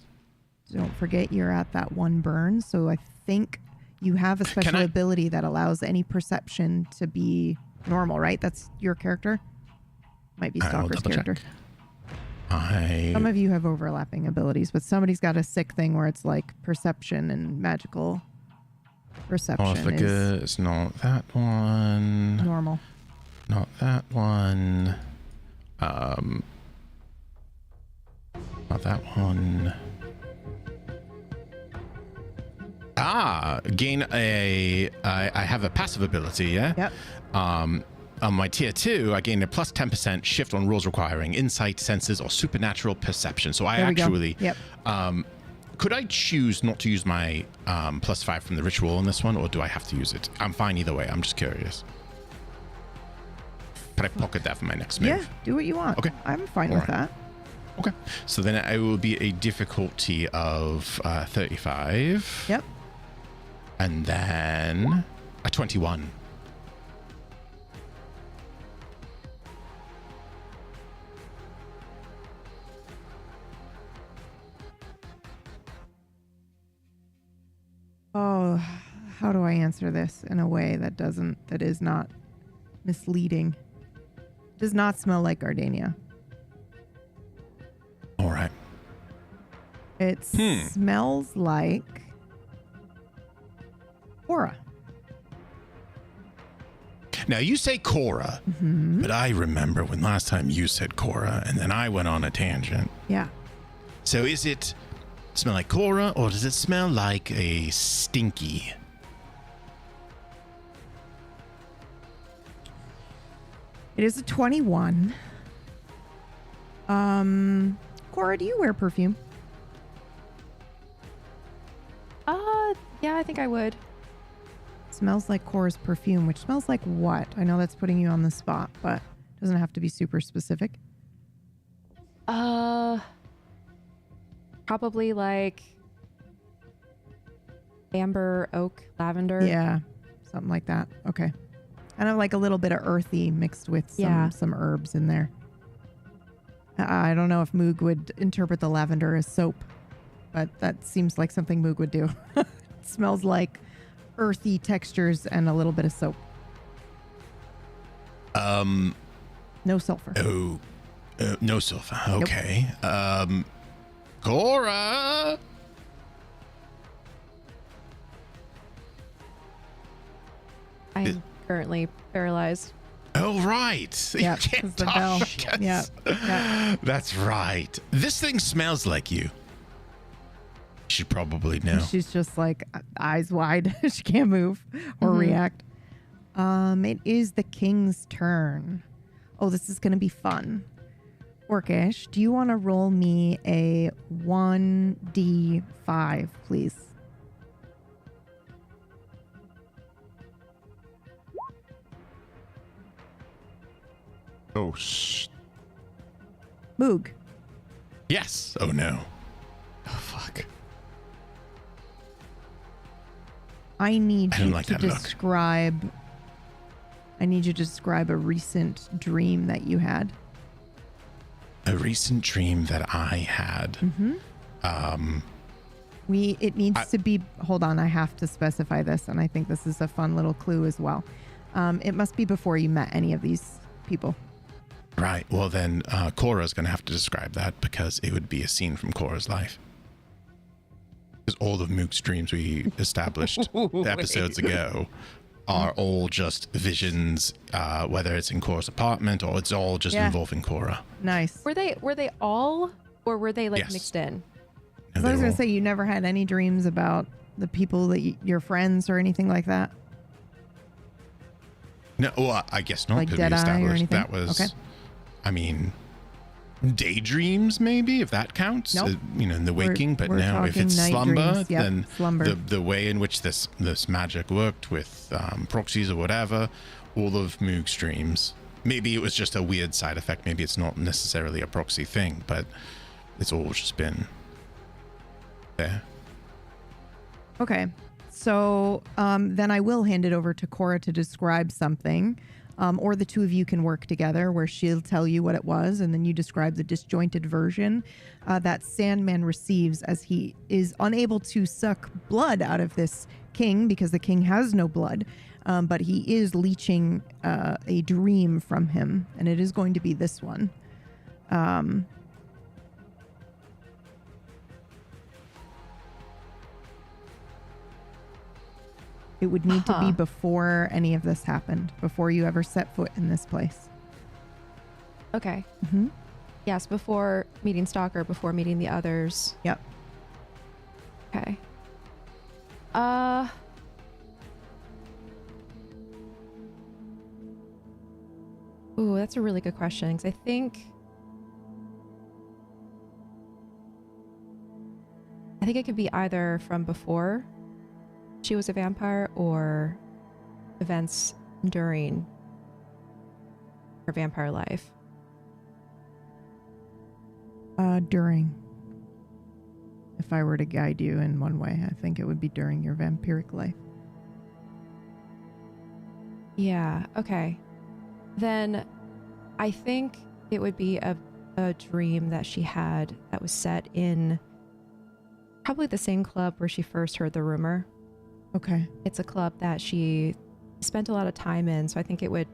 Don't forget you're at that 1 burn, so I think you have a special ability that allows any perception to be normal, right? That's your character? Might be Stalker's character. Some of you have overlapping abilities, but somebody's got a sick thing where it's like perception and magical perception is it's not that one. normal. Not that one. Not that one. Gain a. I have a passive ability, yeah? Yep. On my tier 2, I gain a plus 10% shift on rules requiring insight, senses, or supernatural perception. So I There we go. actually. Yep. Could I choose not to use my plus 5 from the ritual on this one, or do I have to use it? I'm fine either way. I'm just curious. Can I pocket that for my next move? Yeah, do what you want. Okay. I'm fine All with right. that. Okay. So then it will be a difficulty of 35. Yep. And then a 21. Oh, how do I answer this in a way that is not misleading? Does not smell like gardenia. All right. It smells like aura. Now you say Cora, but I remember when last time you said Cora, and then I went on a tangent. Yeah. So is it smell like Cora, or does it smell like a stinky? It is a 21. Cora, do you wear perfume? Yeah, I think I would. Smells like Cora's perfume, which smells like what? I know that's putting you on the spot, but doesn't have to be super specific. Probably like amber, oak, lavender. Yeah, something like that. Okay. Kind of like a little bit of earthy mixed with some herbs in there. I don't know if Moog would interpret the lavender as soap, but that seems like something Moog would do. It smells like earthy textures and a little bit of soap. No sulfur. Oh, no sulfur. Okay. Cora. I'm currently paralyzed. Oh, right. Yeah, You can't it's the talk. bell. Yes. Yeah. That's right. This thing smells like you. You should probably know. She's just like eyes wide. She can't move or react. It is the king's turn. Oh, this is going to be fun. Orcish, do you want to roll me a 1d5, please? Oh, Moog. yes. Oh, no. Oh, fuck. I need I don't you like to that look. describe. I need you to describe a recent dream that you had. A recent dream that I had. It needs to be. Hold on, I have to specify this, and I think this is a fun little clue as well. It must be before you met any of these people. Right. Well, then Cora's going to have to describe that because it would be a scene from Cora's life. Because all of Mook's dreams we established episodes ago are all just visions, whether it's in Cora's apartment or it's all just involving Cora. Nice. Were they all, or were they like Yes. mixed in? And I was they going all- to say, you never had any dreams about the people that your friends or anything like that? No, well, I guess not. Like Because we Deadeye or established anything? that was, Okay. I mean, daydreams maybe, if that counts. Nope. In the waking. But we're now, if talking it's night slumber, dreams. Yep, then slumber. the way in which this magic worked with proxies or whatever, all of Moog's dreams. Maybe it was just a weird side effect. Maybe it's not necessarily a proxy thing, but it's all just been there. Okay. So then I will hand it over to Cora to describe something. Or the two of you can work together where she'll tell you what it was, and then you describe the disjointed version that Sandman receives as he is unable to suck blood out of this king because the king has no blood, but he is leeching a dream from him, and it is going to be this one. It would need to be before any of this happened, before you ever set foot in this place. Okay. Mm-hmm. Yes, before meeting Stalker, before meeting the others. Yep. Okay. Ooh, that's a really good question, because I think it could be either from before she was a vampire or events during her vampire life. During. If I were to guide you in one way, I think it would be during your vampiric life. Yeah, okay. Then I think it would be a dream that she had that was set in probably the same club where she first heard the rumor. Okay. It's a club that she spent a lot of time in, so I think it would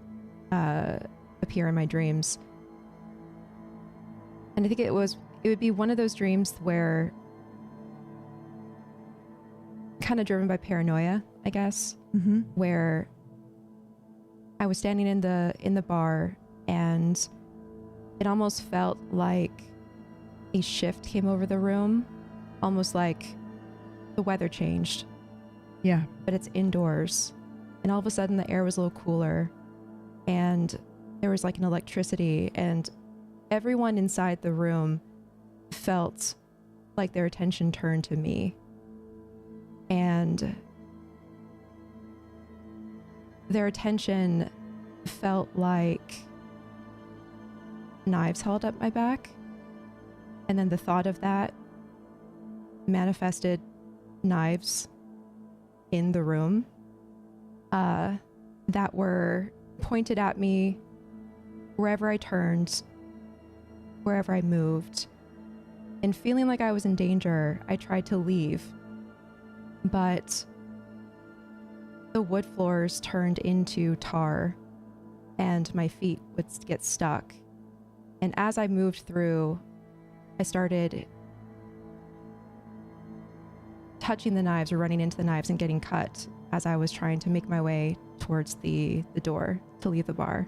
appear in my dreams. And I think it would be one of those dreams where kind of driven by paranoia, I guess, Mm-hmm. where I was standing in the bar and it almost felt like a shift came over the room, almost like the weather changed, Yeah. but it's indoors. And all of a sudden the air was a little cooler and there was like an electricity, and everyone inside the room felt like their attention turned to me. And their attention felt like knives held up my back. And then the thought of that manifested knives in the room that were pointed at me wherever I turned, wherever I moved. And feeling like I was in danger, I tried to leave. But the wood floors turned into tar and my feet would get stuck. And as I moved through, I started touching the knives or running into the knives and getting cut as I was trying to make my way towards the door to leave the bar.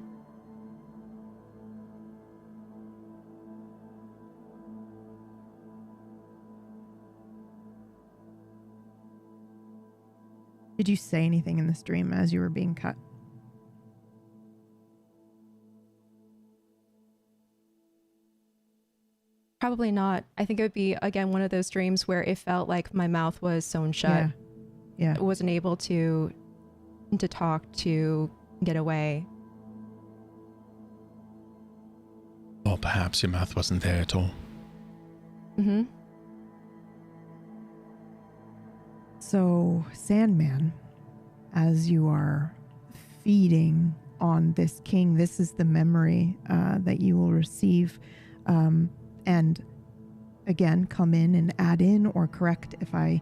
Did you say anything in this dream as you were being cut? Probably not. I think it would be, again, one of those dreams where it felt like my mouth was sewn shut. Yeah. I wasn't able to talk, to get away. Or perhaps your mouth wasn't there at all. Mm-hmm. So, Sandman, as you are feeding on this king, this is the memory that you will receive. And again, come in and add in or correct if I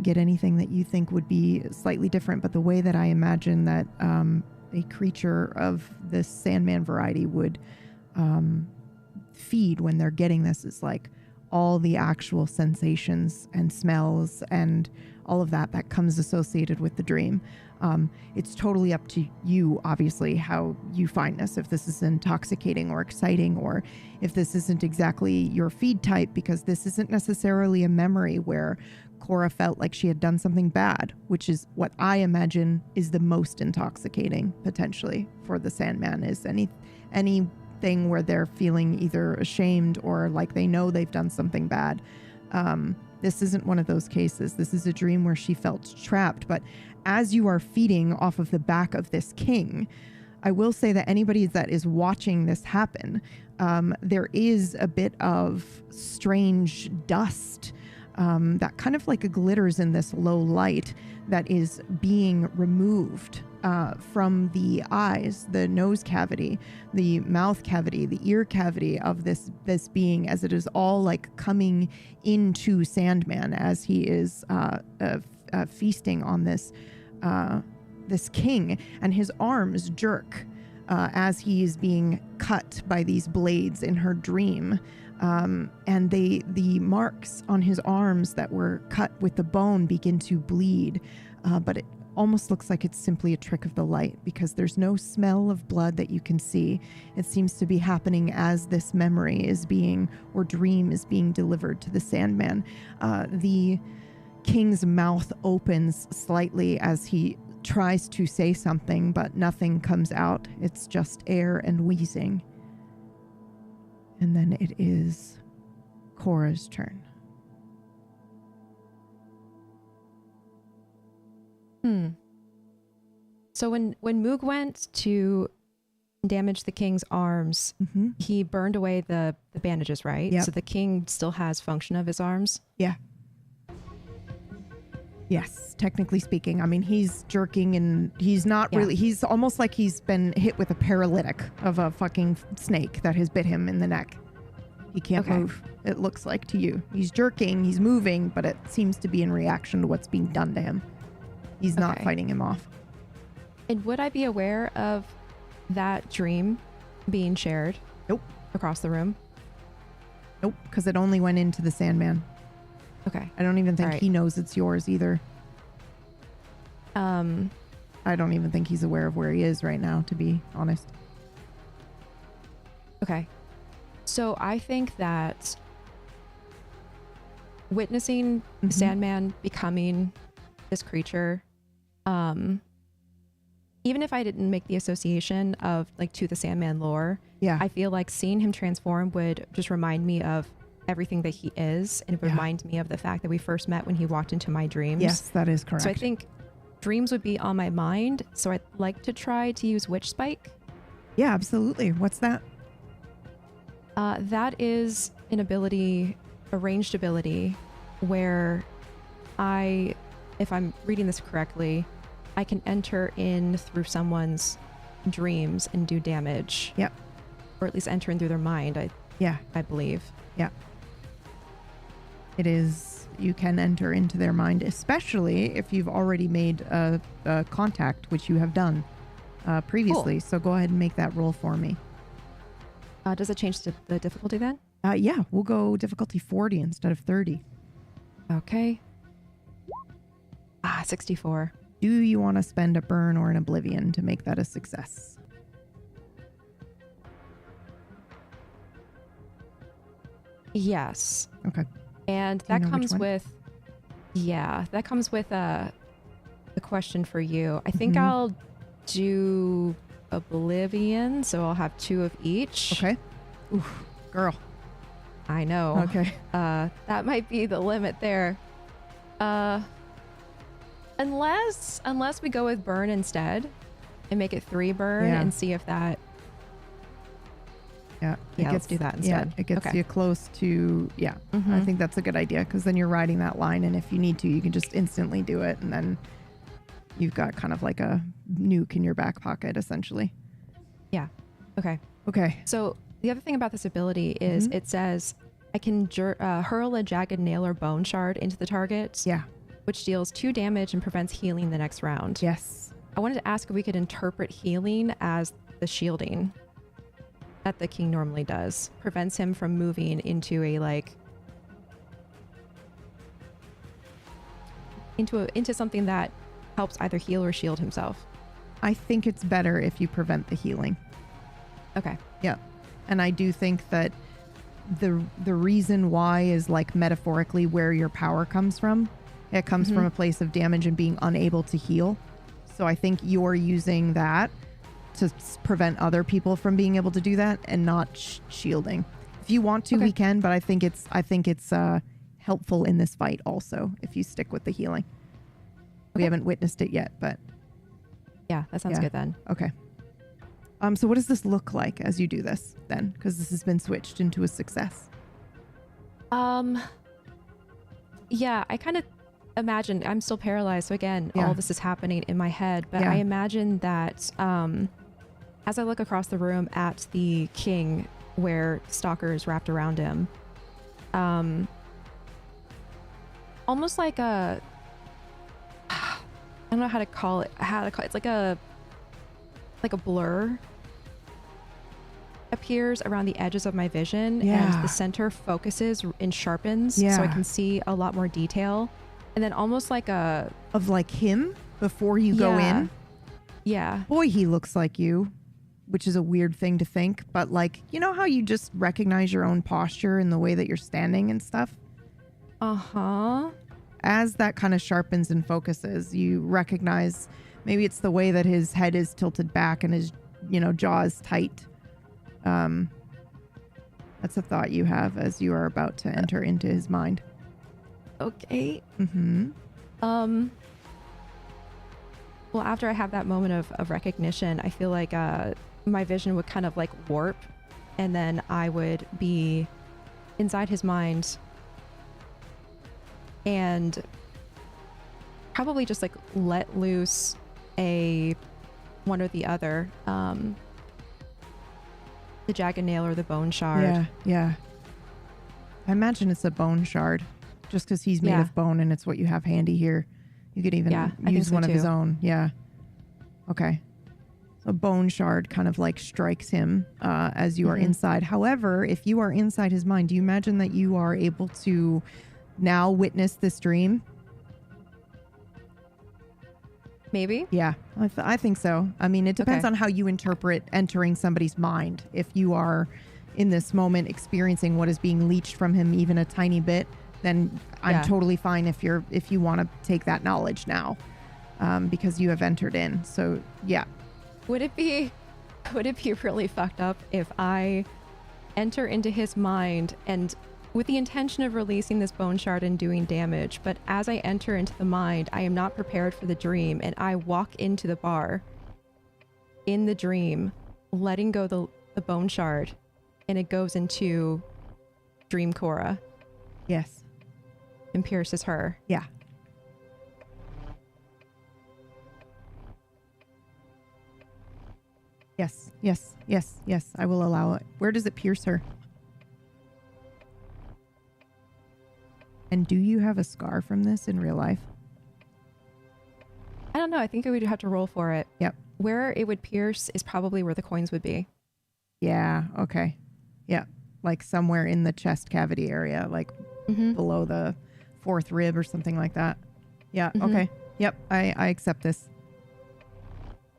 get anything that you think would be slightly different. But the way that I imagine that a creature of this Sandman variety would feed when they're getting this is like all the actual sensations and smells and all of that comes associated with the dream. It's totally up to you, obviously, how you find this, if this is intoxicating or exciting, or if this isn't exactly your feed type, because this isn't necessarily a memory where Cora felt like she had done something bad, which is what I imagine is the most intoxicating potentially for the Sandman, is anything where they're feeling either ashamed or like they know they've done something bad. This isn't one of those cases. This is a dream where she felt trapped. But as you are feeding off of the back of this king, I will say that anybody that is watching this happen, there is a bit of strange dust that kind of like glitters in this low light that is being removed from the eyes, the nose cavity, the mouth cavity, the ear cavity of this being, as it is all like coming into Sandman as he is feasting on this king, and his arms jerk as he is being cut by these blades in her dream. And the marks on his arms that were cut with the bone begin to bleed, but it almost looks like it's simply a trick of the light, because there's no smell of blood that you can see. It seems to be happening as this memory is being, or dream is being delivered to the Sandman. The king's mouth opens slightly as he tries to say something, but nothing comes out. It's just air and wheezing. And then it is Cora's turn. So when Moog went to damage the king's arms, he burned away the bandages, right? Yep. So the king still has function of his arms? Yeah. Yes, technically speaking. I mean, he's jerking and he's not really, he's almost like he's been hit with a paralytic of a fucking snake that has bit him in the neck. He can't move, it looks like to you. He's jerking, he's moving, but it seems to be in reaction to what's being done to him. He's not fighting him off. And would I be aware of that dream being shared? Nope. Across the room? Nope, because it only went into the Sandman. Okay. I don't even think he knows it's yours either. I don't even think he's aware of where he is right now, to be honest. Okay. So I think that witnessing Sandman becoming this creature, even if I didn't make the association of like to the Sandman lore, I feel like seeing him transform would just remind me of everything that he is, and it would remind me of the fact that we first met when he walked into my dreams. Yes, that is correct. So I think dreams would be on my mind, so I'd like to try to use Witch Spike. Yeah, absolutely. What's that? That is an ability, a ranged ability, where if I'm reading this correctly, I can enter in through someone's dreams and do damage. Yep. Or at least enter in through their mind, I believe. Yeah. It is, you can enter into their mind, especially if you've already made a contact, which you have done previously. Cool. So go ahead and make that roll for me. Does it change the difficulty then? Yeah, we'll go difficulty 40 instead of 30. Okay. 64. Do you want to spend a burn or an oblivion to make that a success? Yes. Okay. And that comes with, that comes with a question for you. I think I'll do oblivion, so I'll have 2 of each. Okay. Oof, girl. I know. Okay. That might be the limit there. Unless we go with burn instead and make it 3 burn and see if that. Yeah, let's do that instead. Yeah, it gets you close to, I think that's a good idea, because then you're riding that line, and if you need to, you can just instantly do it, and then you've got kind of like a nuke in your back pocket, essentially. Yeah. Okay. Okay. So the other thing about this ability is it says I can hurl a jagged nail or bone shard into the target. Yeah. Which deals 2 damage and prevents healing the next round. Yes. I wanted to ask if we could interpret healing as the shielding that the king normally does. Prevents him from moving into a into something that helps either heal or shield himself. I think it's better if you prevent the healing. Okay. Yeah. And I do think that the reason why is like metaphorically where your power comes from. It comes from a place of damage and being unable to heal. So I think you're using that to prevent other people from being able to do that, and not shielding. If you want to, we can, but I think it's helpful in this fight also if you stick with the healing. We haven't witnessed it yet, but yeah, that sounds good then. Okay. So what does this look like as you do this then? Because this has been switched into a success. Yeah, I kind of imagine, I'm still paralyzed, so again, all this is happening in my head, but I imagine that as I look across the room at the king where Stalker is wrapped around him, almost like a, I don't know how to call it, it's like a blur appears around the edges of my vision, and the center focuses and sharpens so I can see a lot more detail, and then almost like a of like him before you go in. Yeah. Boy, he looks like you, which is a weird thing to think, but like, you know how you just recognize your own posture and the way that you're standing and stuff? Uh-huh. as that kind of sharpens and focuses, you recognize maybe it's the way that his head is tilted back and his, jaw is tight. That's a thought you have as you are about to enter into his mind. Okay. Mm-hmm. Well, after I have that moment of recognition, I feel like my vision would kind of like warp, and then I would be inside his mind and probably just like let loose one or the other, the jagged nail or the bone shard. Yeah. I imagine it's a bone shard, just because he's made of bone and it's what you have handy here. You could even use one of his own. Yeah. Okay. So a bone shard kind of like strikes him as you are inside. However, if you are inside his mind, do you imagine that you are able to now witness this dream? Maybe. Yeah, I think so. I mean, it depends on how you interpret entering somebody's mind. If you are in this moment experiencing what is being leached from him even a tiny bit, then I'm totally fine if you want to take that knowledge now, because you have entered in. So yeah. Would it be really fucked up if I enter into his mind and with the intention of releasing this bone shard and doing damage, but as I enter into the mind, I am not prepared for the dream, and I walk into the bar in the dream, letting go the bone shard, and it goes into Dream Cora. Yes. And pierces her. Yeah. Yes. I will allow it. Where does it pierce her? And do you have a scar from this in real life? I don't know. I think I would have to roll for it. Yep. Where it would pierce is probably where the coins would be. Yeah. Okay. Yeah. Like somewhere in the chest cavity area, like below the fourth rib or something like that. Yeah. Okay. Yep. I accept this.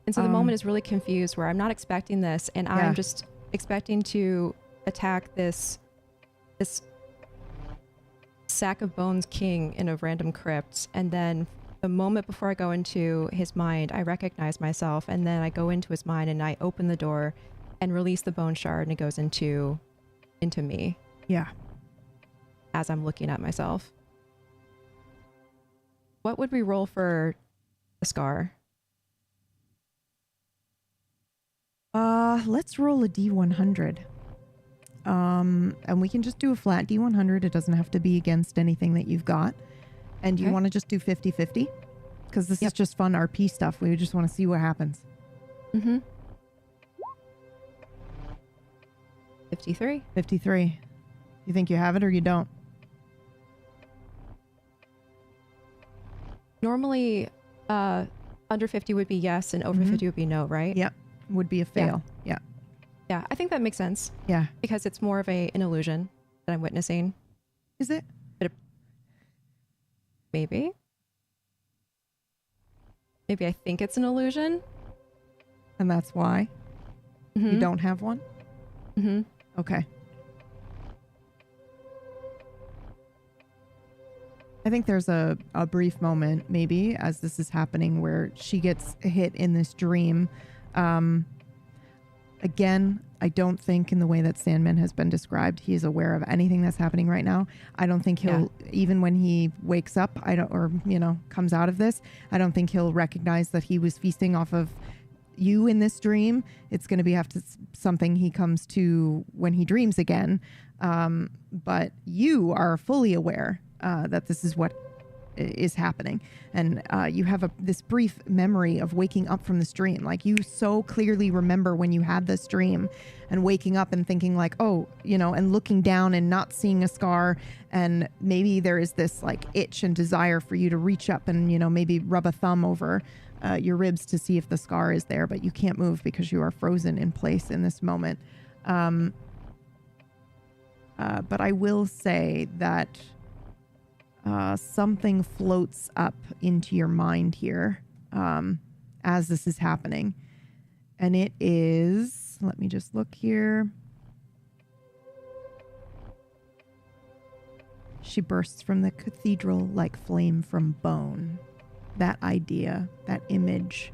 And so the moment is really confused where I'm not expecting this, and I'm just expecting to attack this sack of bones king in a random crypt. And then the moment before I go into his mind, I recognize myself, and then I go into his mind and I open the door and release the bone shard, and it goes into me. Yeah. As I'm looking at myself. What would we roll for a scar? Let's roll a D100. And we can just do a flat D100. It doesn't have to be against anything that you've got. And you want to just do 50-50? Because this is just fun RP stuff. We just want to see what happens. 53. 53. You think you have it or you don't? Normally, under 50 would be yes, and over 50 would be no, right? Yep. Would be a fail. Yeah. Yeah, I think that makes sense. Yeah. Because it's more of an illusion that I'm witnessing. Is it? Maybe. Maybe I think it's an illusion. And that's why you don't have one? Okay. I think there's a brief moment, maybe, as this is happening, where she gets hit in this dream. Again, I don't think in the way that Sandman has been described, he is aware of anything that's happening right now. I don't think he'll, even when he wakes up, comes out of this, I don't think he'll recognize that he was feasting off of you in this dream. It's going to be something he comes to when he dreams again. But you are fully aware that this is what is happening, and you have this brief memory of waking up from this dream. Like, you so clearly remember when you had this dream and waking up and thinking like, and looking down and not seeing a scar, and maybe there is this like itch and desire for you to reach up and maybe rub a thumb over your ribs to see if the scar is there, but you can't move because you are frozen in place in this moment. But I will say that something floats up into your mind here as this is happening. And it is, let me just look here. She bursts from the cathedral like flame from bone. That idea, that image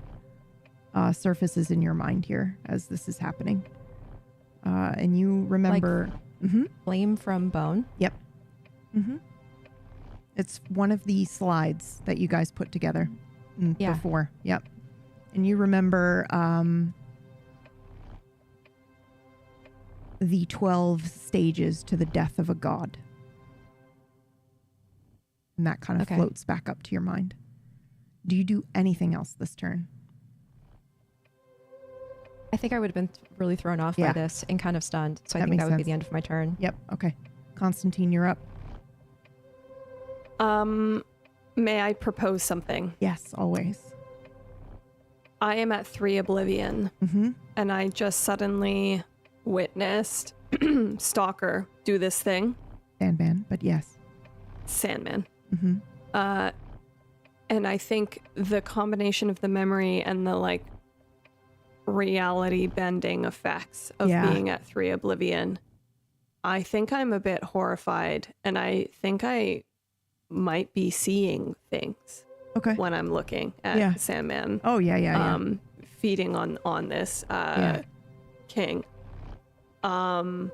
surfaces in your mind here as this is happening. And you remember... Flame from bone? Yep. It's one of the slides that you guys put together before. Yep. And you remember the 12 stages to the death of a god. And that kind of floats back up to your mind. Do you do anything else this turn? I think I would have been really thrown off by this and kind of stunned. So I think that would be the end of my turn. Yep. Okay. Constantine, you're up. May I propose something? Yes, always. I am at 3 Oblivion, and I just suddenly witnessed Stalker do this thing. Sandman, but yes. Sandman. And I think the combination of the memory and the like reality bending effects of being at 3 Oblivion, I think I'm a bit horrified, and I think I might be seeing things when I'm looking at Sandman. Oh yeah. Feeding on this king. So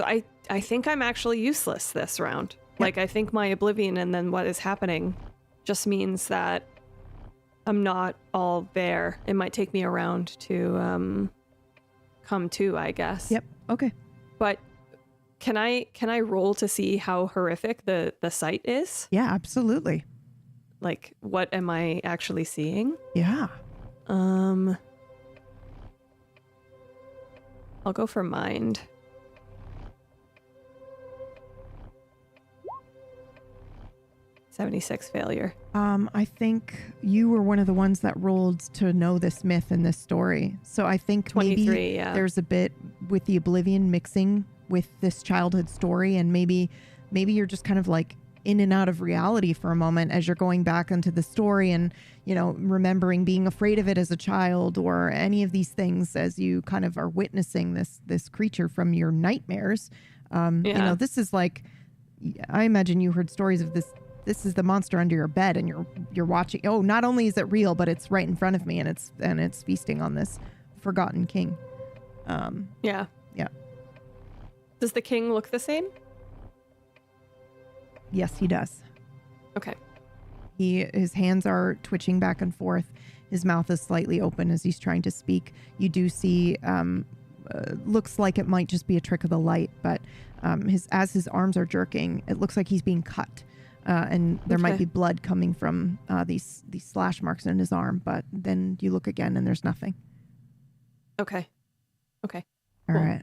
I think I'm actually useless this round. Like, I think my Oblivion and then what is happening just means that I'm not all there. It might take me a round to come to, I guess. Yep. Okay. But can I roll to see how horrific the sight is? Yeah, absolutely. Like, what am I actually seeing? Yeah. I'll go for mind. 76 failure. I think you were one of the ones that rolled to know this myth and this story. So I think maybe there's a bit with the Oblivion mixing with this childhood story, and maybe you're just kind of like in and out of reality for a moment as you're going back into the story and, you know, remembering being afraid of it as a child or any of these things as you kind of are witnessing this creature from your nightmares. You know, this is like, I imagine you heard stories of this. This is the monster under your bed, and you're watching. Oh, not only is it real, but it's right in front of me, and it's feasting on this forgotten king. Yeah. Does the king look the same? Yes, he does. Okay. His hands are twitching back and forth. His mouth is slightly open as he's trying to speak. You do see, looks like it might just be a trick of the light, but as his arms are jerking, it looks like he's being cut. And there might be blood coming from these slash marks in his arm, but then you look again and there's nothing. Okay. All right.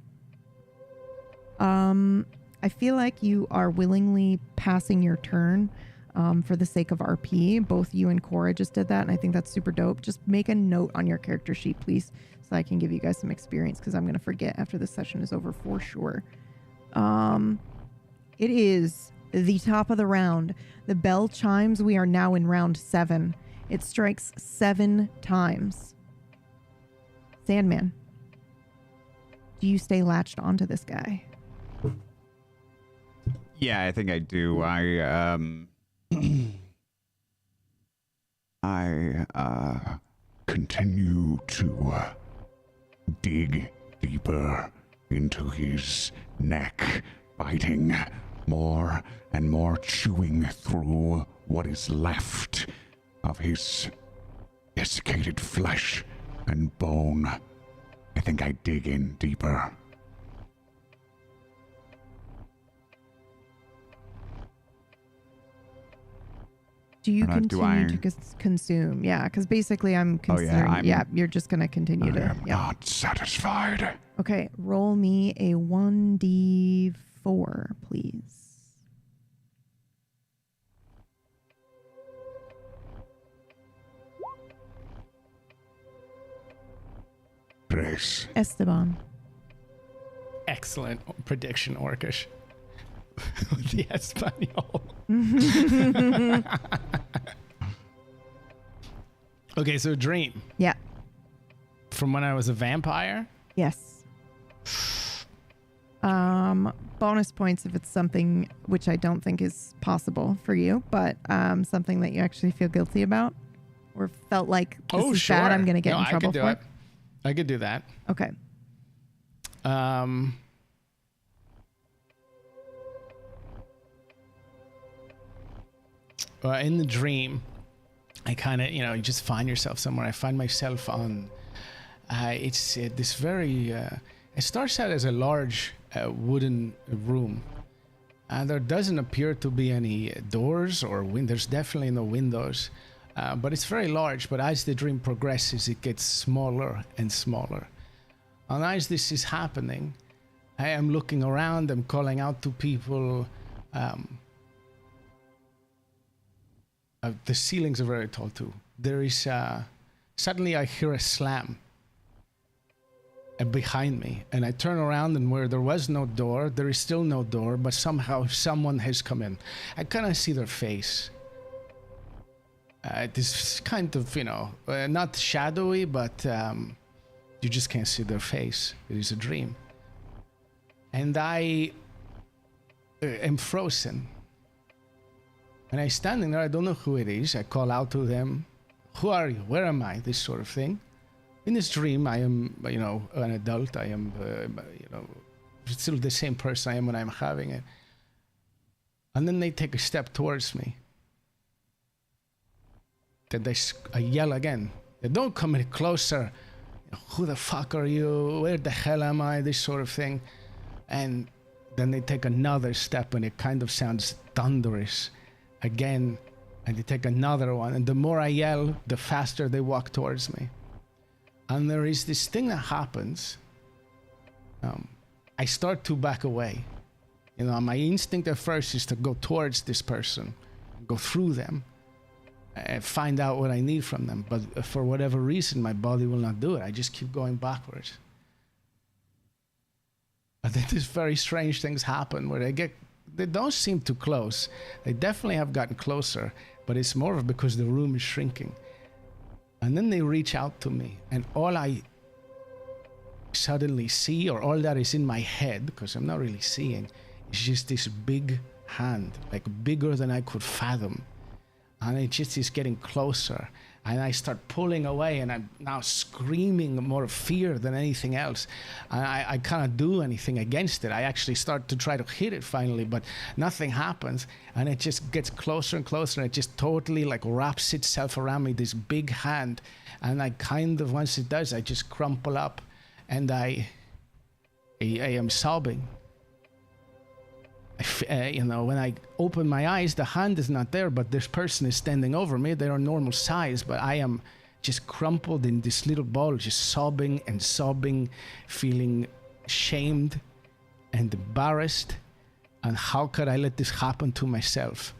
I feel like you are willingly passing your turn for the sake of RP. Both you and Cora just did that, and I think that's super dope. Just make a note on your character sheet, please, so I can give you guys some experience, because I'm going to forget after this session is over for sure. It is the top of the round. The bell chimes. We are now in round 7. It strikes 7 times. Sandman, do you stay latched onto this guy? Yeah, I think I do. I continue to dig deeper into his neck, biting more and more, chewing through what is left of his desiccated flesh and bone. I think I dig in deeper. Do you continue to consume? Yeah, because basically I'm considering... you're just going to continue to... I am not satisfied. Okay, roll me a 1d4, please. Grace. Esteban. Excellent prediction, Orcish. The Espanol. Mm-hmm. Okay, so dream. Yeah. From when I was a vampire? Yes. Bonus points if it's something which I don't think is possible for you, but something that you actually feel guilty about or felt like this is sure. bad, I'm going to get in trouble I could do for. it. I could do that. Okay. In the dream, I kind of, you just find yourself somewhere. I find myself on, it's this very, it starts out as a large wooden room. There doesn't appear to be any doors or windows. There's definitely no windows, but it's very large. But as the dream progresses, it gets smaller and smaller. And as this is happening, I am looking around, I'm calling out to people. The ceilings are very tall too. There is, suddenly I hear a slam behind me, and I turn around, and where there was no door, there is still no door, but somehow someone has come in. I kind of see their face. This kind of, not shadowy, but you just can't see their face. It is a dream. And I am frozen. And I'm standing there, I don't know who it is. I call out to them, who are you? Where am I? This sort of thing. In this dream, I am, an adult. I am, still the same person I am when I'm having it. And then they take a step towards me. Then I yell again. They don't come any closer. Who the fuck are you? Where the hell am I? This sort of thing. And then they take another step, and it kind of sounds thunderous. Again, and they take another one, and the more I yell, the faster they walk towards me. And there is this thing that happens. I start to back away. My instinct at first is to go towards this person, go through them, and find out what I need from them. But for whatever reason, my body will not do it. I just keep going backwards. And then these very strange things happen where they don't seem too close. They definitely have gotten closer, but it's more of because the room is shrinking. And then they reach out to me, and all I suddenly see, or all that is in my head, because I'm not really seeing, is just this big hand, like bigger than I could fathom. And it just is getting closer. And I start pulling away, and I'm now screaming more fear than anything else. And I cannot do anything against it. I actually start to try to hit it finally, but nothing happens. And it just gets closer and closer, and it just totally wraps itself around me, this big hand. And I kind of, once it does, I just crumple up, and I am sobbing. When I open my eyes, the hand is not there, but this person is standing over me. They are normal size, but I am just crumpled in this little ball, just sobbing and sobbing, feeling shamed and embarrassed. And how could I let this happen to myself?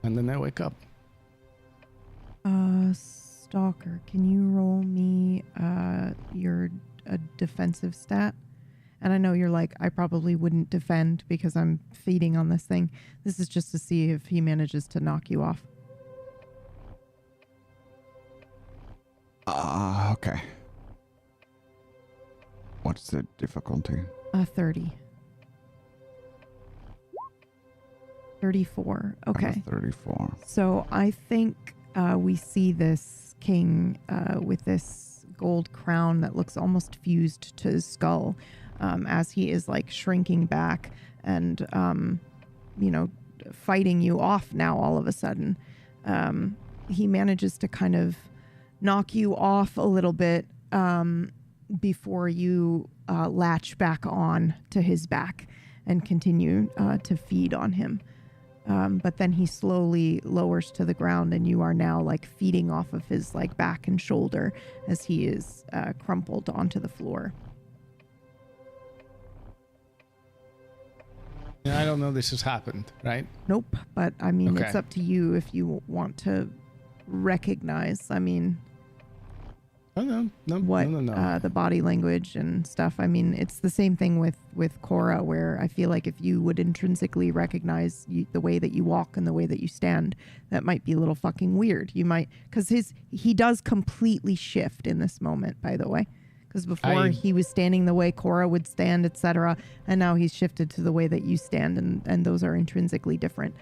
And then I wake up. Stalker, can you roll me your a defensive stat? And I know you're like, I probably wouldn't defend because I'm feeding on this thing. This is just to see if he manages to knock you off. Okay. What's the difficulty? 30. 34. Okay. 34. So I think we see this king with this gold crown that looks almost fused to his skull as he is shrinking back and fighting you off now all of a sudden. He manages to kind of knock you off a little bit before you latch back on to his back and continue to feed on him. But then he slowly lowers to the ground, and you are now feeding off of his back and shoulder as he is crumpled onto the floor. I don't know this has happened, right? Nope. But I mean, Okay. It's up to you if you want to recognize. I mean, Oh, no, what no. the body language and stuff. I mean, it's the same thing with Cora, where I feel like if you would intrinsically recognize the way that you walk and the way that you stand, that might be a little fucking weird. You might, because he does completely shift in this moment, by the way. Because before he was standing the way Cora would stand, etc., and now he's shifted to the way that you stand, and those are intrinsically different.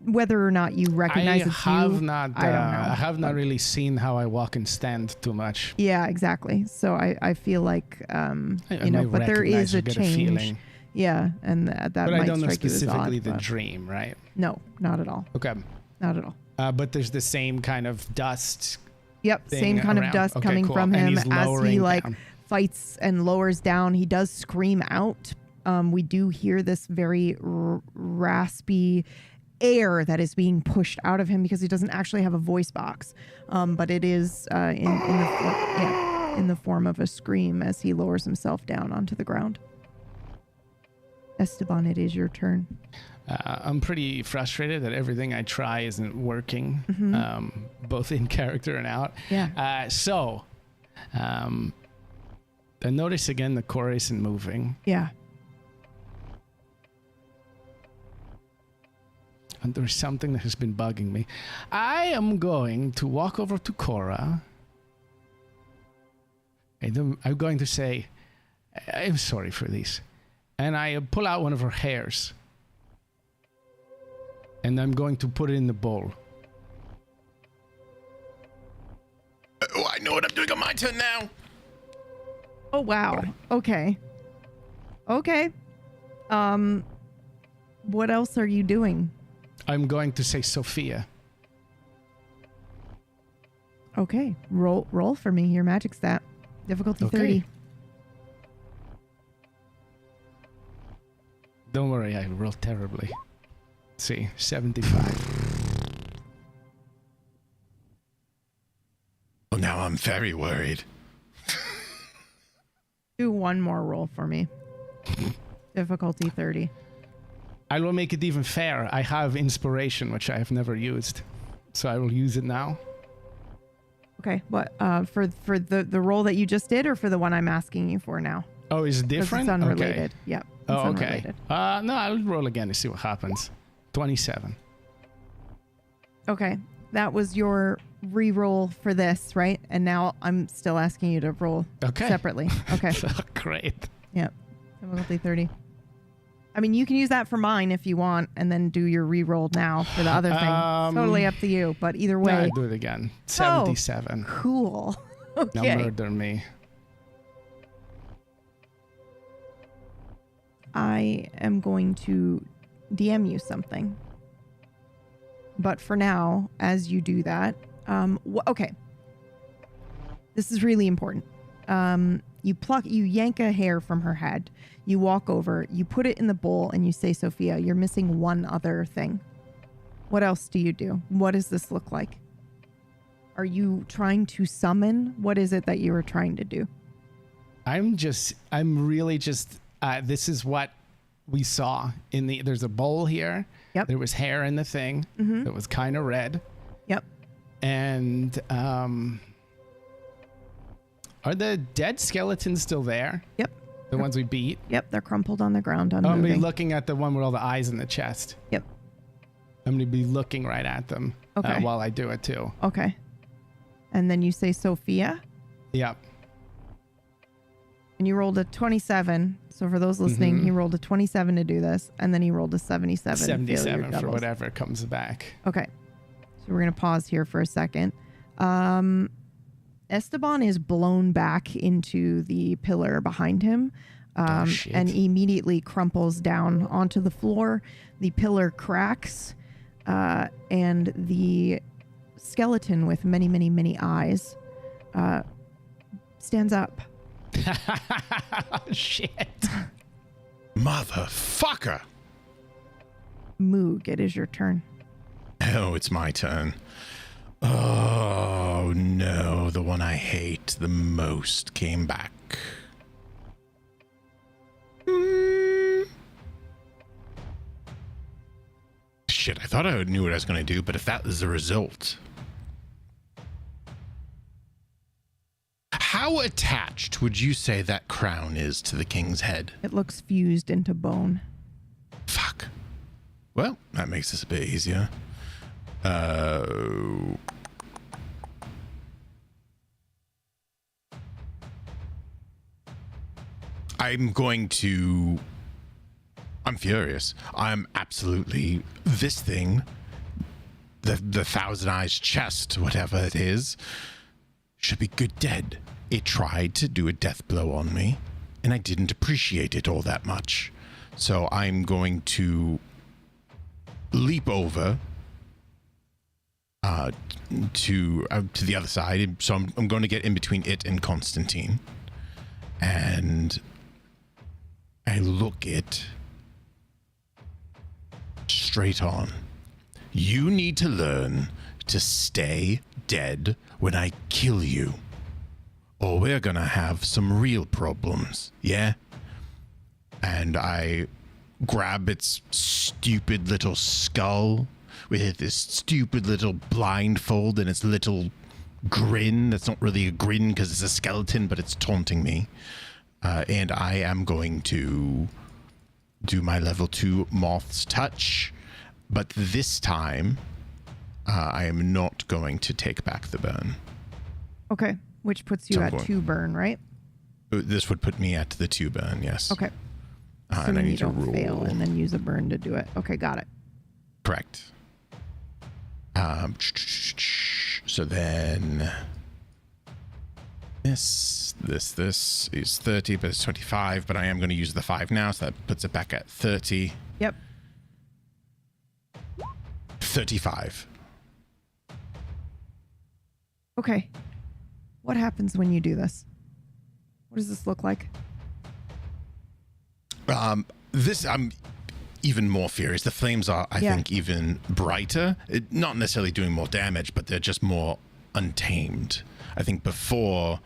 Whether or not you recognize it's you, I don't know. I have not really seen how I walk and stand too much. Yeah, exactly. So I feel like, I but there is a change. Feeling. Yeah, and that but might I don't know strike you as odd. specifically the dream, right? No, not at all. Okay. Not at all. But there's the same kind of dust. Yep, same kind around. of dust Okay, coming cool. from And him he's as he down. fights and lowers down. He does scream out. We do hear this very raspy air that is being pushed out of him because he doesn't actually have a voice box, but it is in the form of a scream as he lowers himself down onto the ground. Esteban, it is your turn. I'm pretty frustrated that everything I try isn't working, both in character and out. Yeah. So I notice again the core isn't moving. Yeah. And there's something that has been bugging me. I am going to walk over to Cora. And I'm going to say, I'm sorry for this. And I pull out one of her hairs. And I'm going to put it in the bowl. Oh, I know what I'm doing on my turn now. Oh, wow. Okay. What else are you doing? I'm going to say Sophia. Okay. Roll for me, your magic stat. Difficulty 30. Don't worry, I rolled terribly. Let's see, 75. Well, now I'm very worried. Do one more roll for me. Difficulty 30. I will make it even fair. I have inspiration, which I have never used. So I will use it now. Okay. What for the roll that you just did, or for the one I'm asking you for now? Oh, is it 'Cause different? It's unrelated. Okay. Yep. Oh, okay. Unrelated. No, I'll roll again to see what happens. 27. Okay. That was your re-roll for this, right? And now I'm still asking you to roll separately. Okay. Great. Yep. Difficulty 30. I mean, you can use that for mine if you want, and then do your re-roll now for the other thing. Totally up to you, but either way. No, I'll do it again. 77. Oh, cool. Okay. Now murder me. I am going to DM you something. But for now, as you do that, okay. This is really important. You yank a hair from her head. You walk over, you put it in the bowl, and you say, Sophia, you're missing one other thing. What else do you do? What does this look like? Are you trying to summon? What is it that you are trying to do? I'm really just, this is what we saw there's a bowl here. Yep. There was hair in the thing that was kind of red. Yep. And, are the dead skeletons still there? Yep. The ones we beat? Yep, they're crumpled on the ground, I'm unmoving. going to be looking at the one with all the eyes in the chest. Yep. I'm going to be looking right at them while I do it too. Okay. And then you say Sophia? Yep. And you rolled a 27. So for those listening, he rolled a 27 to do this, and then he rolled a 77. 77 for whatever comes back. Okay. So we're going to pause here for a second. Esteban is blown back into the pillar behind him and immediately crumples down onto the floor. The pillar cracks and the skeleton with many, many, many eyes stands up. Shit. Motherfucker. Moog, it is your turn. Oh, it's my turn. Oh, no. The one I hate the most came back. Shit, I thought I knew what I was going to do, but if that is the result... How attached would you say that crown is to the king's head? It looks fused into bone. Fuck. Well, that makes this a bit easier. I'm furious. I'm absolutely... This thing, the Thousand Eyes chest, whatever it is, should be good dead. It tried to do a death blow on me, and I didn't appreciate it all that much. So I'm going to leap over to the other side. So I'm going to get in between it and Constantine. And I look it straight on. You need to learn to stay dead when I kill you, or we're gonna have some real problems, yeah? And I grab its stupid little skull with this stupid little blindfold and its little grin. That's not really a grin because it's a skeleton, but it's taunting me. And I am going to do my level 2 Moth's Touch, but this time I am not going to take back the burn. Okay, which puts you at 2 burn, right? This would put me at the 2 burn, yes. Okay. And I need to roll. Fail and then use a burn to do it. Okay, got it. Correct. So then this is 30, but it's 25, but I am going to use the 5 now, so that puts it back at 30. Yep. 35. Okay. What happens when you do this? What does this look like? This, I'm even more furious. The flames are, I think, even brighter. Not necessarily doing more damage, but they're just more untamed. I think before,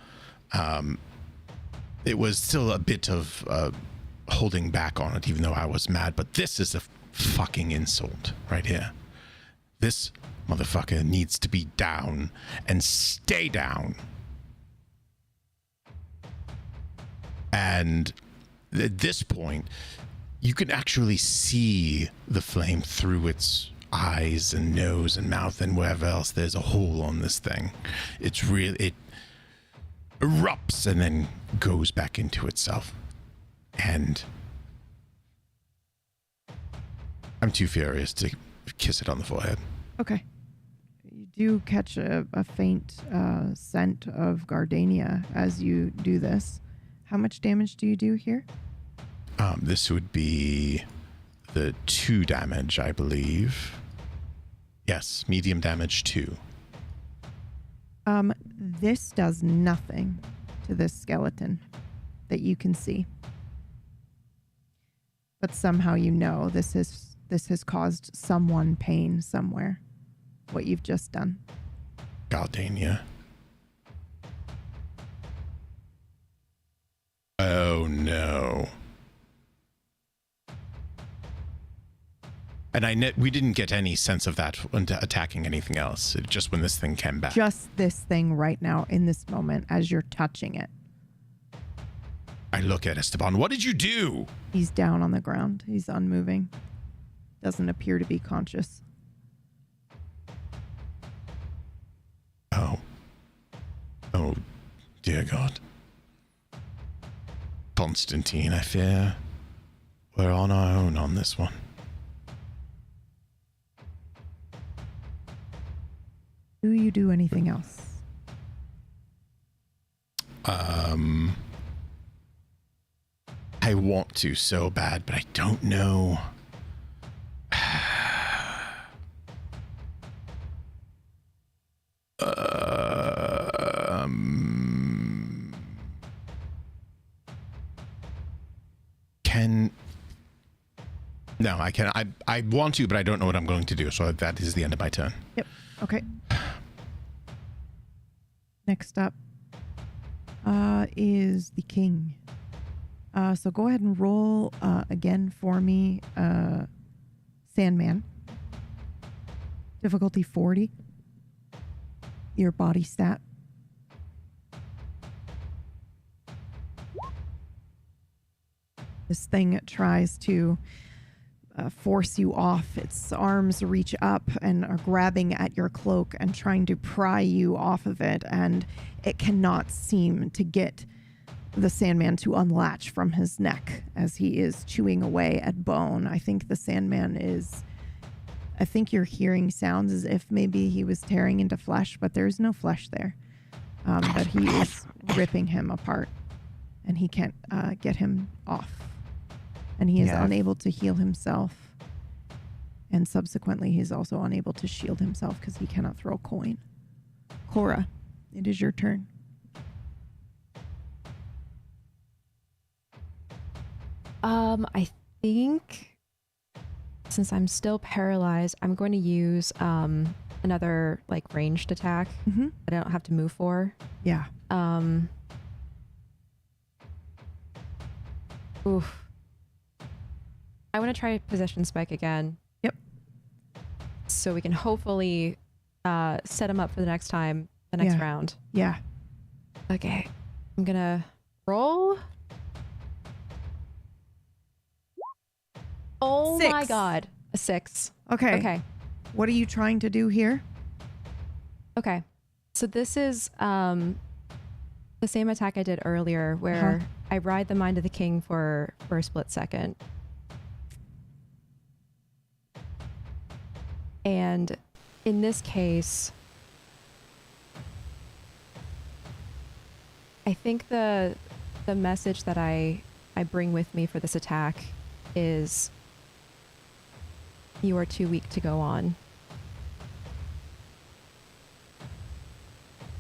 it was still a bit of holding back on it, even though I was mad. But this is a fucking insult right here. This motherfucker needs to be down and stay down. And at this point, you can actually see the flame through its eyes and nose and mouth and wherever else there's a hole on this thing. It erupts and then goes back into itself. And I'm too furious to kiss it on the forehead. Okay. You do catch a faint scent of gardenia as you do this. How much damage do you do here? This would be the 2 damage, I believe. Yes, medium damage 2. This does nothing to this skeleton that you can see. But somehow you know this has caused someone pain somewhere. What you've just done. Gardenia. Oh no. And we didn't get any sense of that attacking anything else. Just when this thing came back. Just this thing right now in this moment as you're touching it. I look at Esteban. What did you do? He's down on the ground. He's unmoving. Doesn't appear to be conscious. Oh, dear God. Constantine, I fear we're on our own on this one. Do you do anything else? I want to so bad, but I don't know. No, I can. I want to, but I don't know what I'm going to do. So that is the end of my turn. Yep. Okay. Next up is the king. So go ahead and roll again for me, Sandman. Difficulty 40. Your body stat. This thing tries to force you off. Its arms reach up and are grabbing at your cloak and trying to pry you off of it, and it cannot seem to get the Sandman to unlatch from his neck as he is chewing away at bone. I think the Sandman I think you're hearing sounds as if maybe he was tearing into flesh, but there's no flesh there. But he is ripping him apart, and he can't get him off. And he is unable to heal himself. And subsequently, he's also unable to shield himself because he cannot throw a coin. Cora, it is your turn. I think since I'm still paralyzed, I'm going to use another like ranged attack that I don't have to move for. Yeah. Oof. I want to try Possession Spike again. Yep. So we can hopefully set him up for the next time, the next round. Yeah. Okay. I'm going to roll. Oh 6. my god. A 6. Okay. Okay. What are you trying to do here? Okay. So this is the same attack I did earlier where I ride the Mind of the King for a split second. And in this case, I think the message that I bring with me for this attack is you are too weak to go on.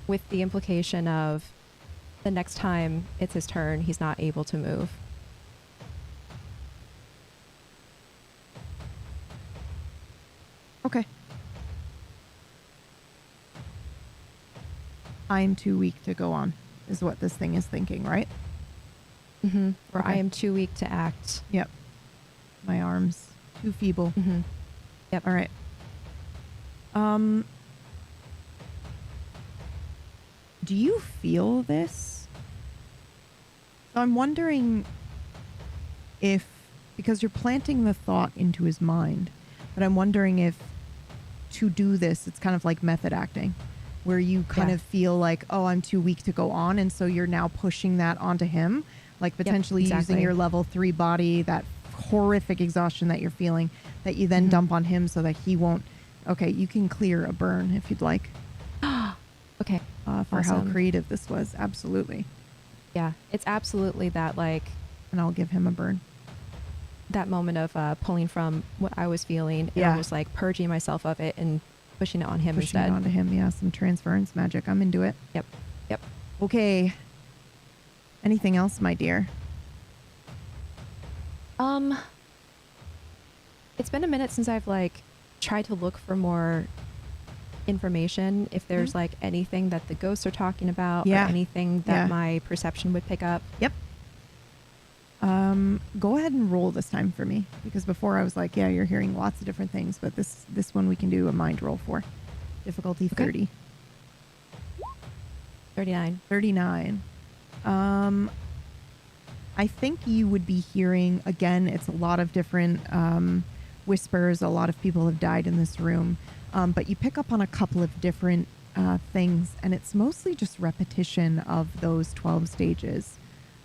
With the implication of the next time it's his turn, he's not able to move. Okay. I'm too weak to go on, is what this thing is thinking, right? Mm-hmm. Or Okay. I am too weak to act. Yep. My arms too feeble. Mm-hmm. Yep. All right. Do you feel this? So I'm wondering if, because you're planting the thought into his mind, but I'm wondering if to do this, it's kind of like method acting, where you kind of feel like, oh, I'm too weak to go on. And so you're now pushing that onto him, like potentially using your level 3 body, that horrific exhaustion that you're feeling, that you then dump on him so that he won't. Okay, you can clear a burn if you'd like. Okay. For how creative this was. Absolutely. Yeah, it's absolutely that, like, And I'll give him a burn. that moment of pulling from what I was feeling and almost like purging myself of it and pushing it on him Pushing instead. it onto him. Yeah, some transference magic. I'm into it. Yep. Yep. Okay. Anything else, my dear? It's been a minute since I've like tried to look for more information, if there's like anything that the ghosts are talking about or anything that my perception would pick up. Yep. Go ahead and roll this time for me, because before I was like, yeah, you're hearing lots of different things, but this one we can do a mind roll for. Difficulty 30. 39. 39. I think you would be hearing, again, it's a lot of different whispers. A lot of people have died in this room. But you pick up on a couple of different things, and it's mostly just repetition of those 12 stages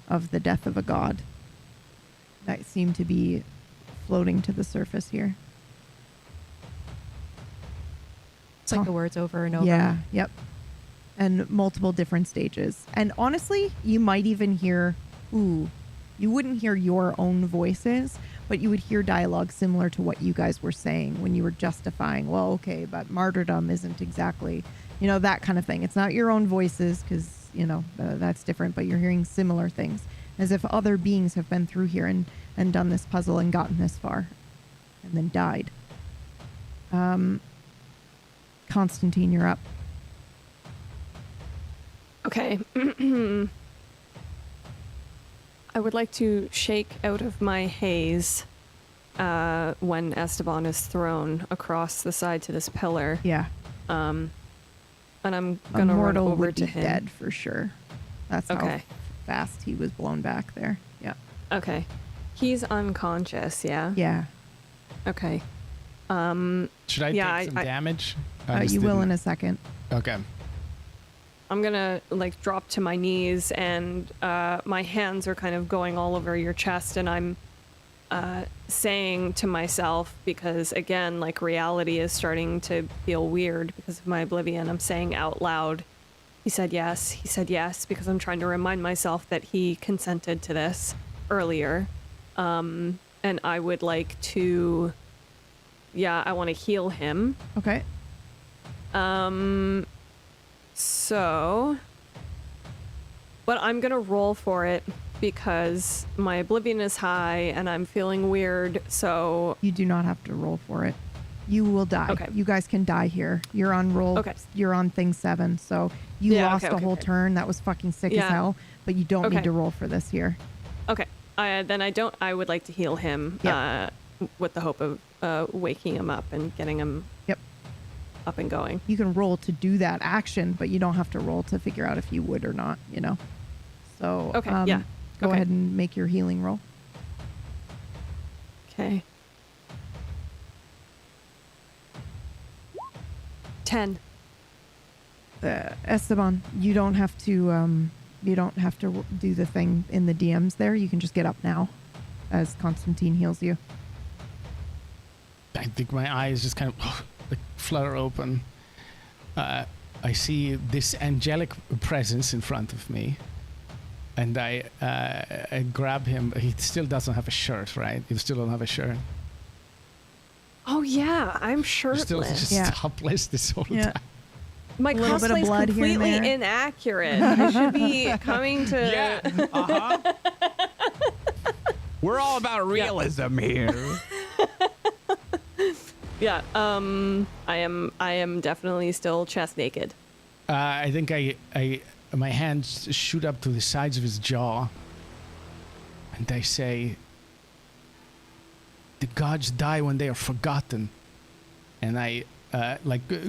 of the death of a god that seem to be floating to the surface here. It's like the words over and over. Yeah, yep. And multiple different stages. And honestly, you might even hear, you wouldn't hear your own voices, but you would hear dialogue similar to what you guys were saying when you were justifying, well, okay, but martyrdom isn't exactly, that kind of thing. It's not your own voices because, that's different, but you're hearing similar things as if other beings have been through here and done this puzzle and gotten this far and then died. Constantine, you're up. Okay. I would like to shake out of my haze when Esteban is thrown across the side to this pillar. Yeah. And I'm gonna run Immortal over would to be him. dead for sure. That's how fast he was blown back there. Yeah. Okay. He's unconscious, yeah? Yeah. Okay. Should I Yeah, take some damage? You will in a second. Okay. I'm gonna like drop to my knees, and my hands are kind of going all over your chest, and I'm saying to myself, because again, like reality is starting to feel weird because of my oblivion, I'm saying out loud, he said yes, because I'm trying to remind myself that he consented to this earlier. And I would like to, I want to heal him. Okay. So, but I'm gonna roll for it because my oblivion is high and I'm feeling weird, so... You do not have to roll for it. You will die. Okay. You guys can die here. You're on roll. Okay. You're on thing 7, so you lost a whole turn. That was fucking sick as hell, but you don't need to roll for this here. Okay. Then I would like to heal him with the hope of waking him up and getting him up and going. You can roll to do that action, but you don't have to roll to figure out if you would or not, you know? So, go ahead and make your healing roll. Okay. 10. Esteban, you don't have to do the thing in the DMs there. You can just get up now as Constantine heals you. I think my eyes just kind of like flutter open. I see this angelic presence in front of me, and I grab him. He still doesn't have a shirt, right? You still don't have a shirt. Oh yeah, I'm shirtless. You're still just topless this whole time. My cosplay is completely inaccurate. I should be coming to... Yeah. We're all about realism here. Yeah, I am definitely still chest naked. I think my hands shoot up to the sides of his jaw, and I say, "The gods die when they are forgotten." And I,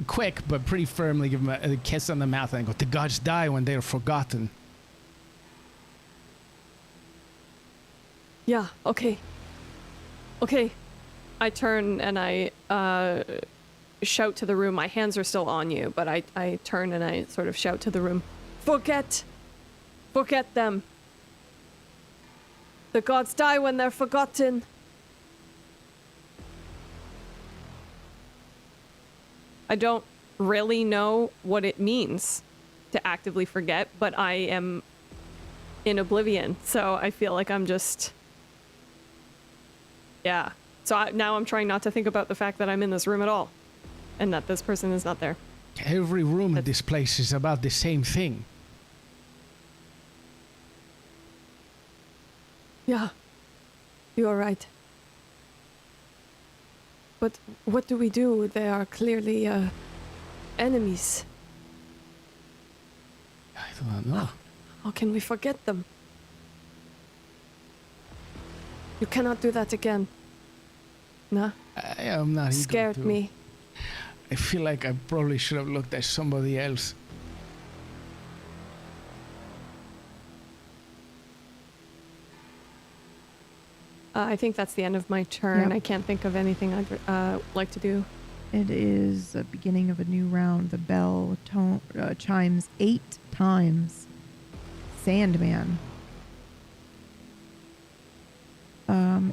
quick but pretty firmly give him a kiss on the mouth, and I go, "The gods die when they are forgotten." Yeah, okay. I turn and I shout to the room. My hands are still on you, but I turn and I sort of shout to the room. Forget them. The gods die when they're forgotten. I don't really know what it means to actively forget, but I am in oblivion, so I feel like I'm just... Yeah. So now I'm trying not to think about the fact that I'm in this room at all, and that this person is not there. Every room in this place is about the same thing. Yeah, you are right. But what do we do? They are clearly enemies. I don't know. How can we forget them? You cannot do that again. Nah. I am not scared me. I feel like I probably should have looked at somebody else. I think that's the end of my turn. Yep. I can't think of anything I'd like to do. It is the beginning of a new round. The bell chimes 8 times. Sandman.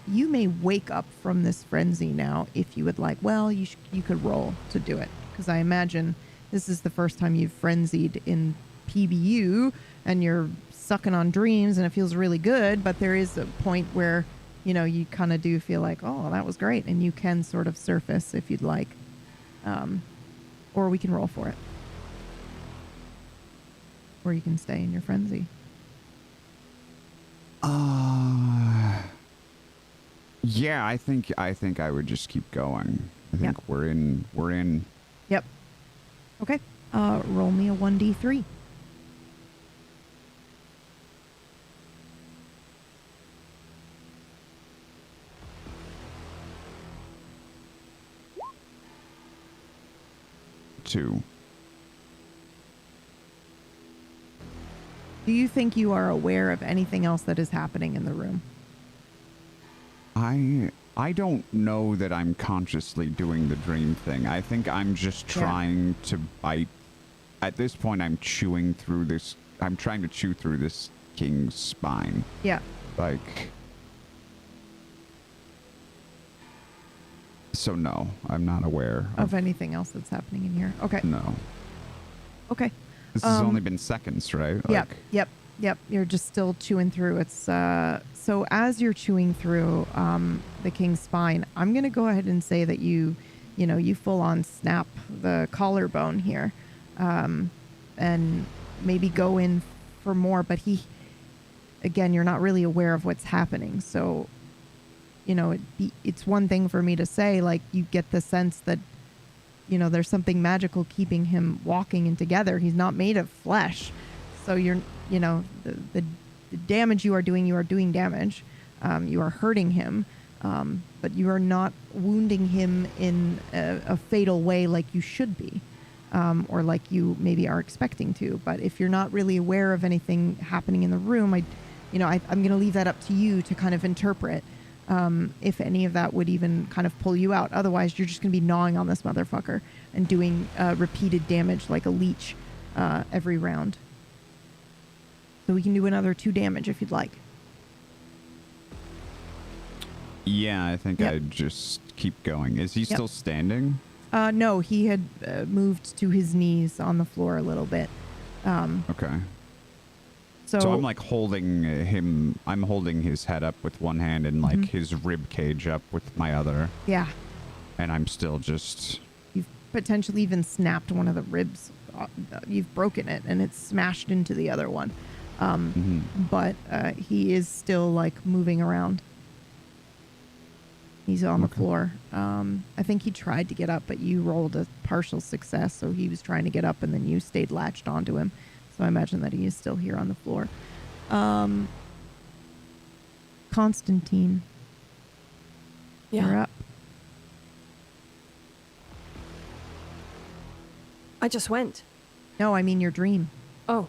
You may wake up from this frenzy now if you would like. Well, you could roll to do it, because I imagine this is the first time you've frenzied in PBU and you're sucking on dreams and it feels really good, but there is a point where, you know, you kind of do feel like, oh, that was great, and you can sort of surface if you'd like. Or we can roll for it. Or you can stay in your frenzy. Yeah, I think I would just keep going. I think we're in. Yep. Okay. Roll me a 1d3. Two. Do you think you are aware of anything else that is happening in the room? I don't know that I'm consciously doing the dream thing. I think I'm just trying to bite. At this point, I'm chewing through this. I'm trying to chew through this king's spine. Yeah. Like. So no, I'm not aware Of anything else that's happening in here. Okay. No. Okay. This has only been seconds, right? Yep. You're just still chewing through. It's so as you're chewing through the king's spine, I'm gonna go ahead and say that you full on snap the collarbone here, and maybe go in for more. But you're not really aware of what's happening. So, it's one thing for me to say, like, you get the sense that there's something magical keeping him walking and together. He's not made of flesh. So the damage you are doing damage. You are hurting him, but you are not wounding him in a fatal way like you should be, or like you maybe are expecting to. But if you're not really aware of anything happening in the room, I'm going to leave that up to you to kind of interpret. If any of that would even kind of pull you out. Otherwise, you're just going to be gnawing on this motherfucker and doing repeated damage like a leech every round. So we can do another 2 damage if you'd like. Yeah, I think I'd just keep going. Is he still standing? No, he had moved to his knees on the floor a little bit. Okay. So I'm like holding him. I'm holding his head up with one hand and like his rib cage up with my other. Yeah. And I'm still just. You've potentially even snapped one of the ribs. You've broken it and it's smashed into the other one. But he is still like moving around. He's on the floor. I think he tried to get up, but you rolled a partial success. So he was trying to get up and then you stayed latched onto him. So I imagine that he is still here on the floor. Constantine. You're up. I just went. No, I mean your dream. Oh.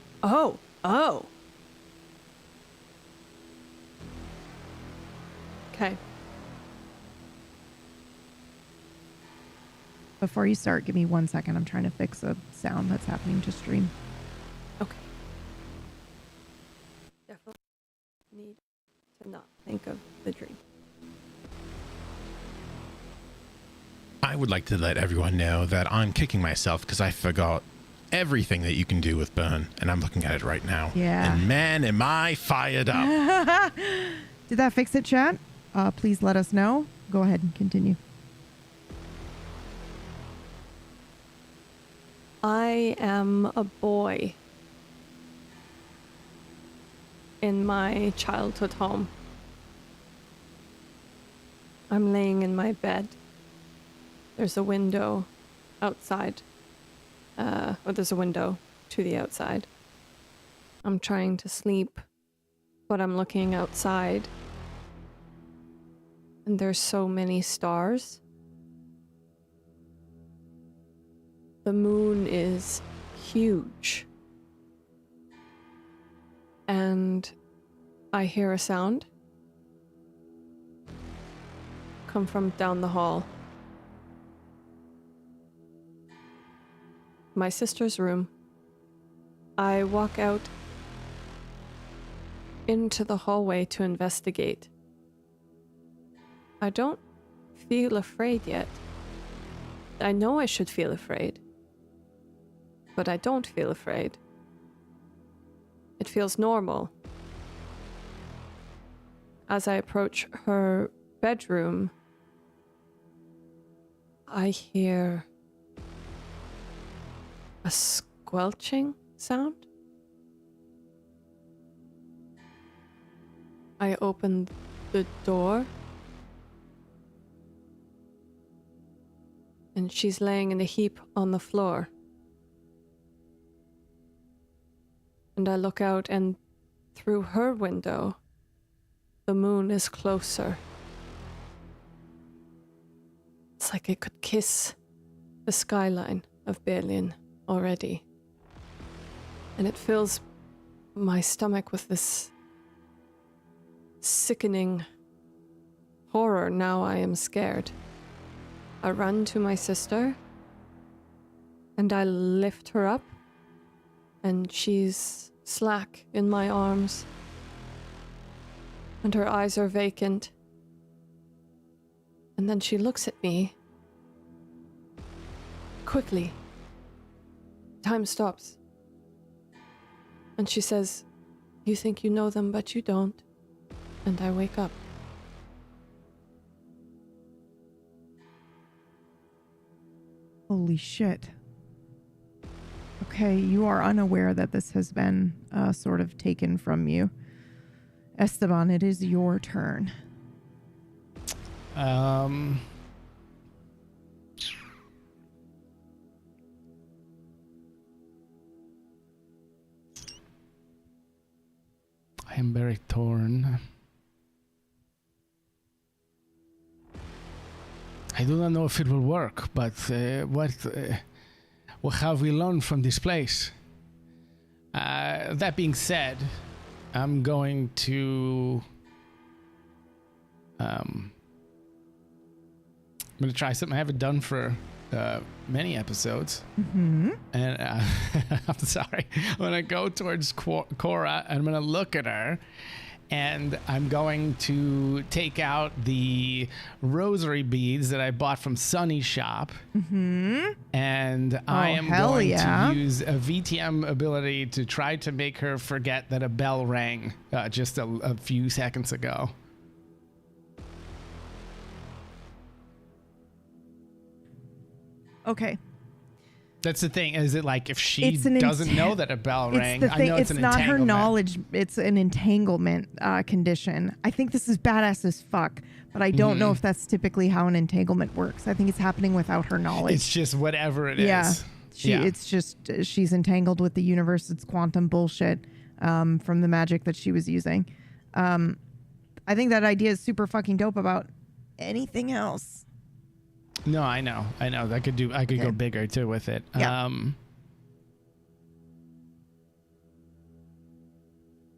Okay. Before you start, give me 1 second. I'm trying to fix a sound that's happening to stream. Okay. Definitely need to not think of the dream. I would like to let everyone know that I'm kicking myself because I forgot everything that you can do with burn, and I'm looking at it right now. Yeah. And man, am I fired up. Did that fix it, chat? Please let us know. Go ahead and continue. I am a boy in my childhood home. I'm laying in my bed. There's a window outside. There's a window to the outside. I'm trying to sleep, but I'm looking outside. And there's so many stars. The moon is huge. And I hear a sound come from down the hall. My sister's room. I walk out into the hallway to investigate. I don't feel afraid yet. I know I should feel afraid, but I don't feel afraid. It feels normal. As I approach her bedroom, I hear a squelching sound. I open the door, and she's laying in a heap on the floor. And I look out, and through her window, the moon is closer. It's like it could kiss the skyline of Berlin already. And it fills my stomach with this sickening horror, now I am scared. I run to my sister, and I lift her up, and she's slack in my arms, and her eyes are vacant. And then she looks at me. Quickly. Time stops. And she says, "You think you know them, but you don't." And I wake up. Holy shit. Okay, you are unaware that this has been sort of taken from you. Esteban, it is your turn. I am very torn. I do not know if it will work, but what have we learned from this place? That being said, I'm going to try something I haven't done for many episodes. Mm-hmm. And I'm sorry. I'm going to go towards Cora, and I'm going to look at her, and I'm going to take out the rosary beads that I bought from Sunny's shop. Mm-hmm. And I am going yeah. to use a VTM ability to try to make her forget that a bell rang just a few seconds ago. Okay. That's the thing. Is it like if she doesn't know that a bell rang? I know it's an not her entanglement. knowledge. It's an entanglement condition. I think this is badass as fuck, but I don't know if that's typically how an entanglement works. I think it's happening without her knowledge. It's just whatever it is. Yeah. It's just she's entangled with the universe. It's quantum bullshit from the magic that she was using. I think that idea is super fucking dope about anything else. No, I know. I could go bigger too with it. Yeah.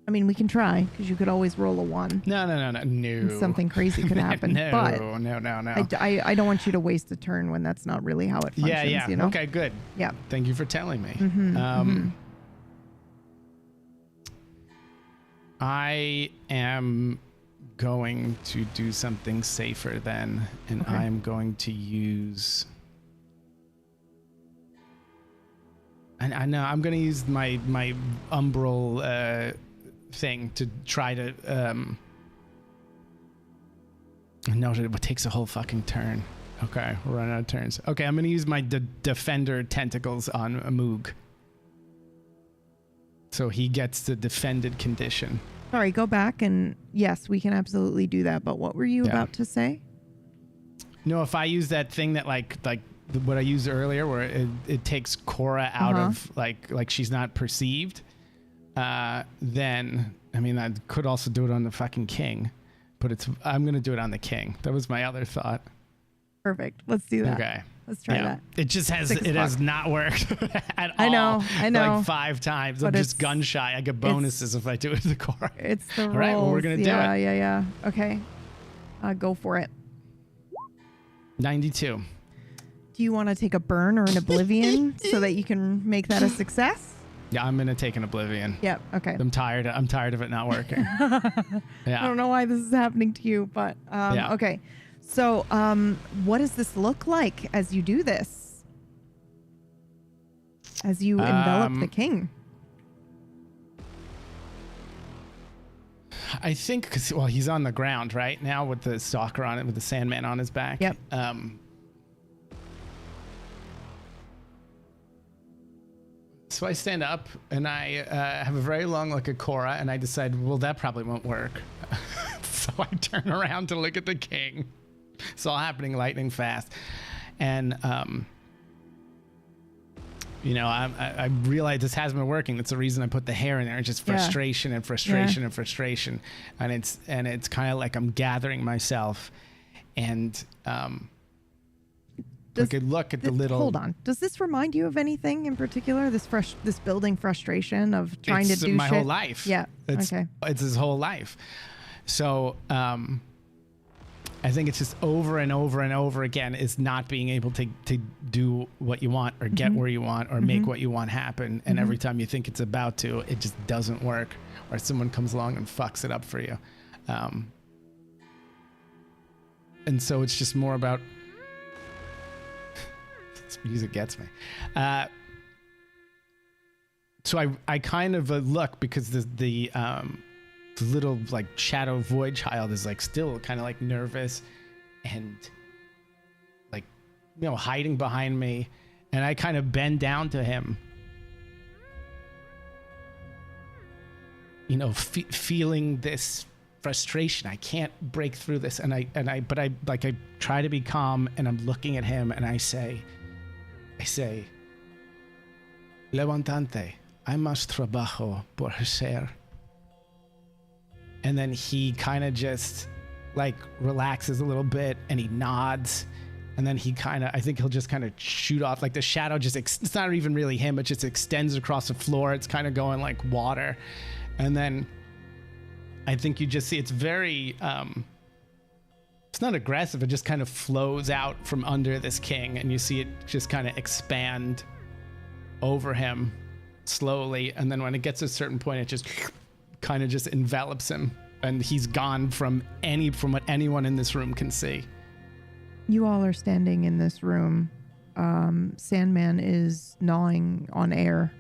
I mean, we can try, because you could always roll a 1. No. And something crazy could happen. No. I don't want you to waste a turn when that's not really how it functions. Yeah. You know? Okay, good. Yeah. Thank you for telling me. I am going to do something safer then, and Okay. I'm going to use. And I know I'm going to use my umbral thing to try to. No, it takes a whole fucking turn. Okay, we're running out of turns. Okay, I'm going to use my defender tentacles on Moog. So he gets the defended condition. Sorry, go back, and yes, we can absolutely do that. But what were you about to say? No, if I use that thing that like what I used earlier, where it takes Cora out of like she's not perceived, then I mean I could also do it on the fucking king, but I'm gonna do it on the king. That was my other thought. Perfect. Let's do that. Okay. Let's try that. It just has not worked at all. I know. Like 5 times. But I'm just gun shy. I get bonuses if I do it to the Cora. It's the rolls. All right, well, we're gonna do it. Yeah. Okay. Go for it. 92. Do you want to take a burn or an oblivion so that you can make that a success? Yeah, I'm gonna take an oblivion. Yep. Okay. I'm tired of it not working. Yeah. I don't know why this is happening to you, but okay. So, what does this look like as you do this? As you envelop the king? I think, well, he's on the ground right now with the stalker on it, with the Sandman on his back. Yep. So I stand up and I have a very long look at Cora, and I decide, well, that probably won't work. So I turn around to look at the king. It's all happening lightning fast. And, I realize this hasn't been working. That's the reason I put the hair in there. It's just frustration and frustration and frustration. And it's kind of like I'm gathering myself. And I could look at the little... Hold on. Does this remind you of anything in particular? This building frustration of trying to do my shit? whole life. Yeah. It's his whole life. So I think it's just over and over and over again is not being able to do what you want or get where you want or make what you want happen. And every time you think it's about to, it just doesn't work, or someone comes along and fucks it up for you. And so it's just more about this music gets me. So I kind of look, because the little like shadow void child is like still kind of like nervous and like, you know, hiding behind me, and I kind of bend down to him, you know, feeling this frustration. I can't break through this, but I try to be calm, and I'm looking at him, and I say, levantante, hay más trabajo por hacer. And then he kind of just like relaxes a little bit, and he nods, and then I think he'll just kind of shoot off, like the shadow just, it's not even really him, it just extends across the floor. It's kind of going like water. And then I think you just see it's very, it's not aggressive. It just kind of flows out from under this king, and you see it just kind of expand over him slowly. And then when it gets to a certain point, it just kind of just envelops him, and he's gone from what anyone in this room can see. You all are standing in this room. Sandman is gnawing on air,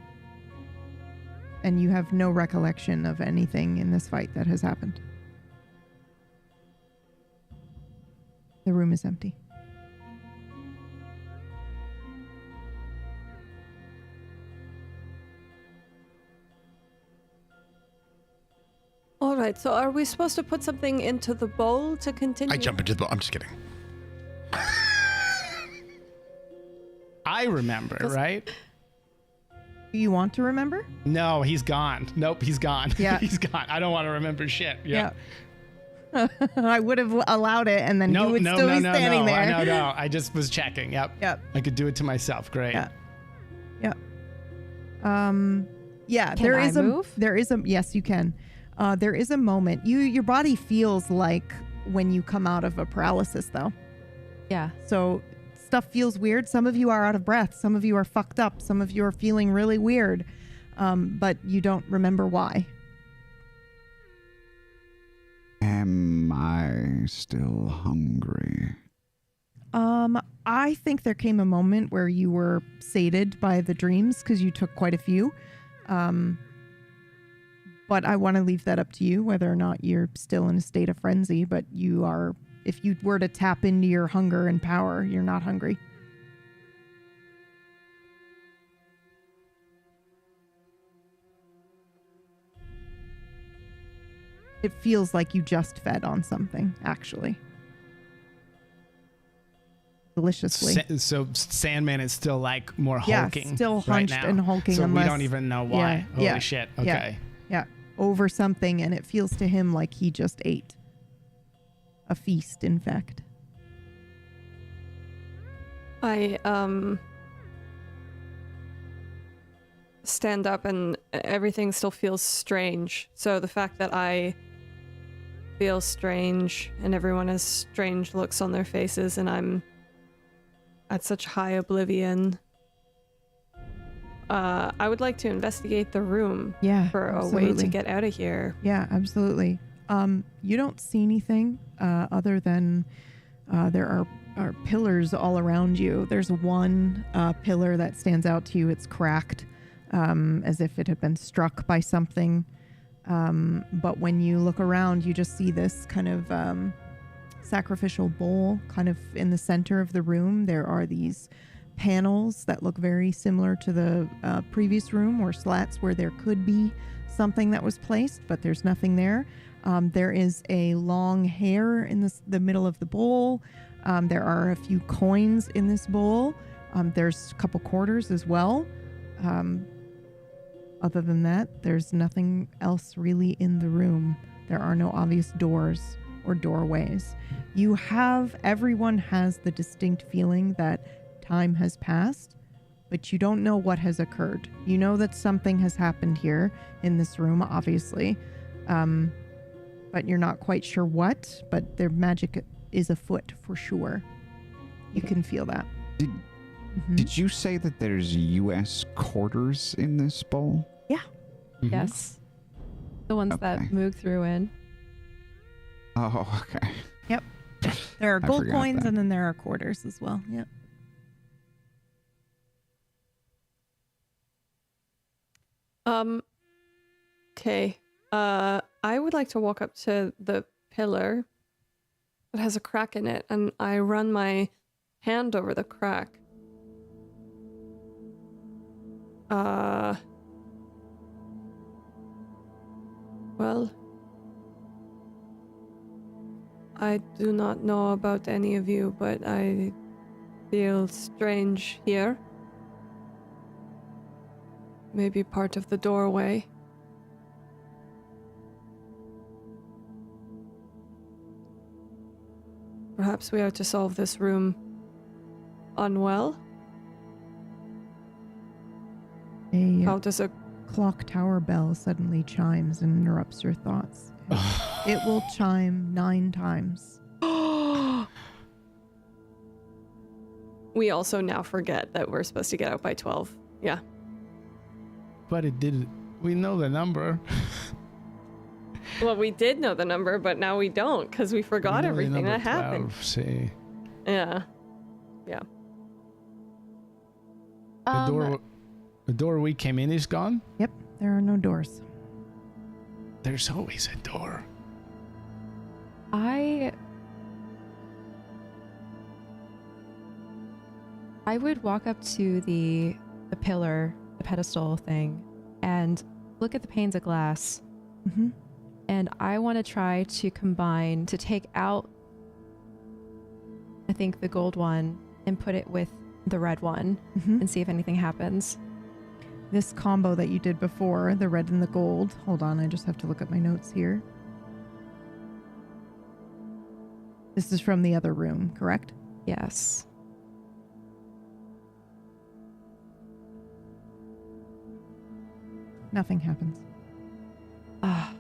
and you have no recollection of anything in this fight that has happened. The room is empty. All right, so are we supposed to put something into the bowl to continue? I jump into the bowl. I'm just kidding. I remember, right? You want to remember? No, he's gone. Nope, he's gone. Yeah. He's gone. I don't want to remember shit. Yeah. I would have allowed it, and then you would still be standing there. No. I just was checking. Yep. I could do it to myself. Great. Yeah. Yeah. Can I move? Yes, you can. There is a moment. Your body feels like when you come out of a paralysis, though. Yeah. So stuff feels weird. Some of you are out of breath. Some of you are fucked up. Some of you are feeling really weird, but you don't remember why. Am I still hungry? I think there came a moment where you were sated by the dreams because you took quite a few. But I want to leave that up to you, whether or not you're still in a state of frenzy. But you are, if you were to tap into your hunger and power, you're not hungry. It feels like you just fed on something, actually. Deliciously. So Sandman is still like more hulking. Yeah, still hunched right now. and hulking. So unless, we don't even know why. Holy shit. Okay. Yeah. Over something, and it feels to him like he just ate. A feast, in fact. I stand up, and everything still feels strange. So the fact that I feel strange and everyone has strange looks on their faces, and I'm at such high oblivion. I would like to investigate the room for a way to get out of here. Yeah, absolutely. You don't see anything other than there are pillars all around you. There's one pillar that stands out to you. It's cracked, as if it had been struck by something. But when you look around, you just see this kind of sacrificial bowl kind of in the center of the room. There are these panels that look very similar to the previous room, or slats where there could be something that was placed, but there's nothing there. There is a long hair in the middle of the bowl. There are a few coins in this bowl. There's a couple quarters as well. Other than that, there's nothing else really in the room. There are no obvious doors or doorways. Everyone has the distinct feeling that time has passed, but you don't know what has occurred. You know that something has happened here in this room, obviously, but you're not quite sure what. But their magic is afoot for sure. You can feel that. Did you say that there's U.S. quarters in this bowl? Yeah. Mhm. Yes. The ones that Okay. Moog threw in. Oh, okay. Yep. There are I gold forgot coins that. and then there are quarters as well. Yep. Okay. I would like to walk up to the pillar that has a crack in it, and I run my hand over the crack. Well, I do not know about any of you, but I feel strange here. Maybe part of the doorway. Perhaps we are to solve this room unwell? A How does a... clock tower bell suddenly chimes and interrupts your thoughts. It will chime 9 times. We also now forget that we're supposed to get out by 12. Yeah. But it did. We know the number. Well, we did know the number, but now we don't because we forgot We know the everything number that happened. 12, see. Yeah. Yeah. The door we came in is gone? Yep, there are no doors. There's always a door. I would walk up to the pillar, the pedestal thing, and look at the panes of glass. Mm-hmm. And I want to try to combine to take out, I think, the gold one and put it with the red one Mm-hmm. and see if anything happens. This combo that you did before, the red and the gold. Hold on, I just have to look at my notes here. This is from the other room, correct? Yes. Nothing happens. Ah.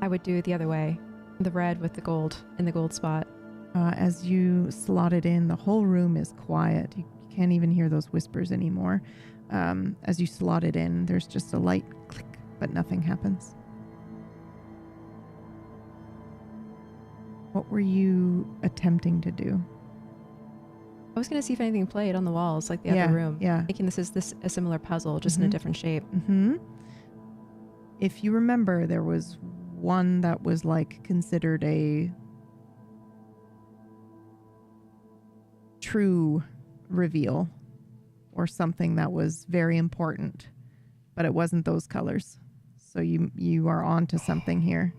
I would do it the other way. The red with the gold in the gold spot. As you slot it in, the whole room is quiet. You can't even hear those whispers anymore. As you slot it in, there's just a light click, but nothing happens. What were you attempting to do? I was going to see if anything played on the walls like the other room. Yeah. Thinking this is a similar puzzle, just in a Mhm. different shape. Mm-hmm. If you remember, there was one that was like considered a true reveal or something that was very important, but it wasn't those colors. So you are onto something here,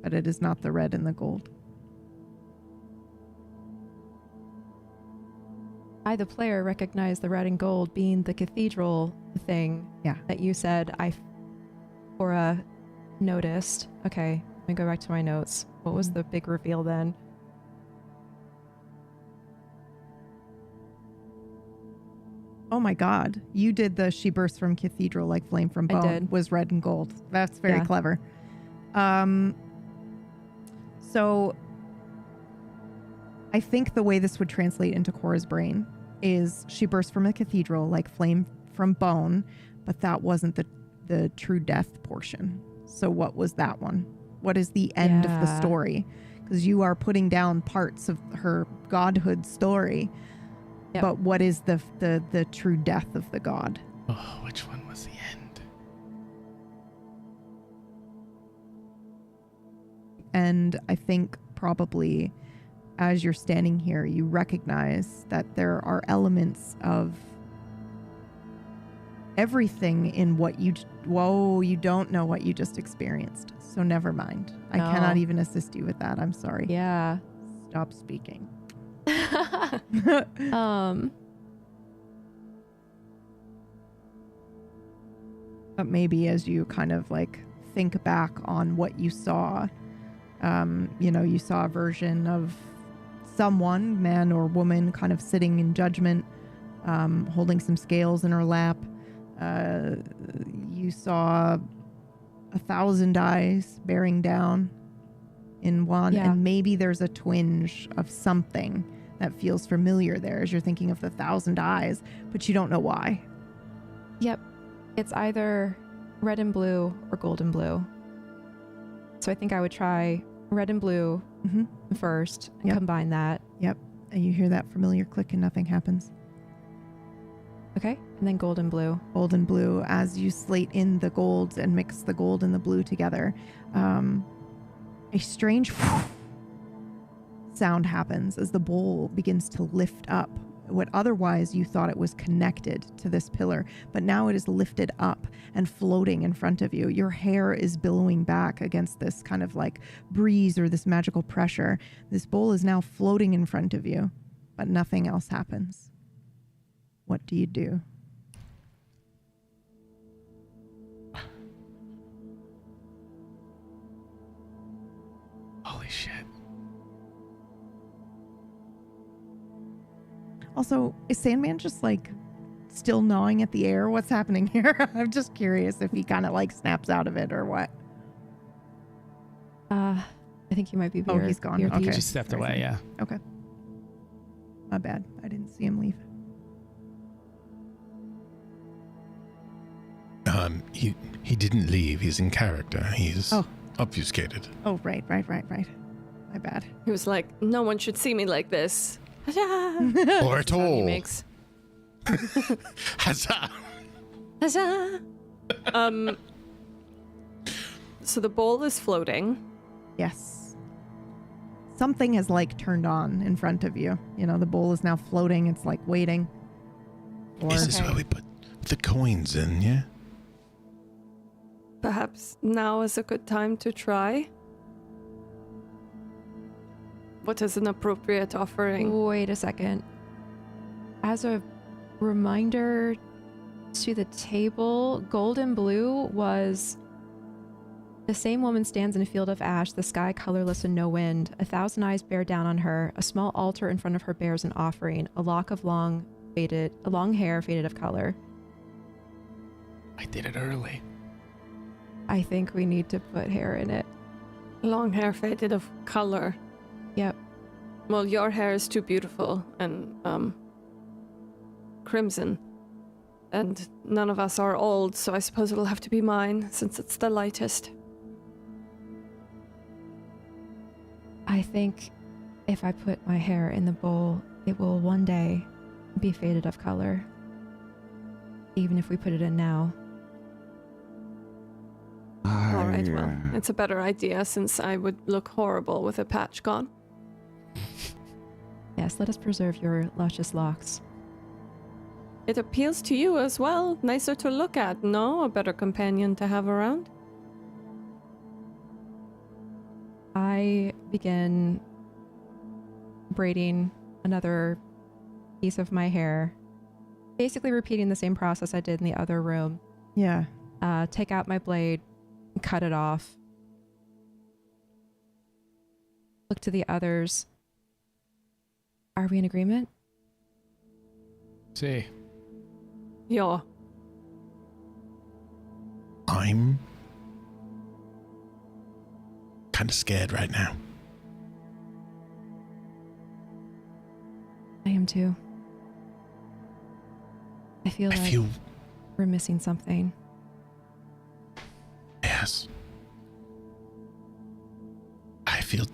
but it is not the red and the gold. I, the player, recognize the red and gold being the cathedral thing Yeah. that you said noticed. Okay, let me go back to my notes. What was the big reveal then? Oh my God. You did the she bursts from cathedral like flame from I bone did. was red and gold. That's very Yeah. clever. So I think the way this would translate into Cora's brain is she burst from a cathedral like flame from bone, but that wasn't the true death portion. So what was that one? What is the end of the Yeah. story? Because you are putting down parts of her godhood story. Yep. But what is the true death of the god? Oh, which one was the end? And I think probably as you're standing here, you recognize that there are elements of everything in what you don't know what you just experienced. So never mind. I No. cannot even assist you with that. I'm sorry. Yeah. Stop speaking. But maybe as you kind of like think back on what you saw, you saw a version of someone, man or woman, kind of sitting in judgment, holding some scales in her lap. You saw 1,000 eyes bearing down in one, Yeah. and maybe there's a twinge of something that feels familiar there as you're thinking of the 1,000 eyes, but you don't know why. Yep. It's either red and blue or gold and blue. So I think I would try red and blue first and Yep. combine that. Yep. And you hear that familiar click and nothing happens. Okay. And then gold and blue. Gold and blue, as you slate in the golds and mix the gold and the blue together, a strange sound happens as the bowl begins to lift up. What otherwise you thought it was connected to this pillar, but now it is lifted up and floating in front of you. Your hair is billowing back against this kind of like breeze or this magical pressure. This bowl is now floating in front of you, but nothing else happens. What do you do? Holy shit. Also, is Sandman just like still gnawing at the air? What's happening here? I'm just curious if he kind of like snaps out of it or what. I think you might be. Oh, he's gone. Beer Okay. thief. Just stepped away, yeah. Okay. My bad. I didn't see him leave. He didn't leave. He's in character. He's Oh. obfuscated. Oh, right. My bad. He was like, no one should see me like this. Or at Sound he all. makes. Huzzah! Huzzah! So the bowl is floating. Yes. Something has like turned on in front of you. You know, the bowl is now floating. It's like waiting. Or Is this where we put the coins in, yeah? Perhaps now is a good time to try. What is an appropriate offering? Wait a second. As a reminder to the table, gold and blue was the same woman stands in a field of ash, the sky colorless and no wind. 1,000 eyes bear down on her. A small altar in front of her bears an offering. A lock of long hair faded of color. I did it early. I think we need to put hair in it. Long hair faded of color. Yep. Well, your hair is too beautiful and crimson. And none of us are old, so I suppose it'll have to be mine since it's the lightest. I think if I put my hair in the bowl, it will one day be faded of color. Even if we put it in now. All right, well, it's a better idea since I would look horrible with a patch gone. Yes, let us preserve your luscious locks. It appeals to you as well. Nicer to look at, no? A better companion to have around? I begin braiding another piece of my hair, basically repeating the same process I did in the other room. yeah. Take out my blade, cut it off. Look to the others. Are we in agreement? See. Yeah. I'm kind of scared right now. I am too. I feel I like feel, we're missing something. yes. I feel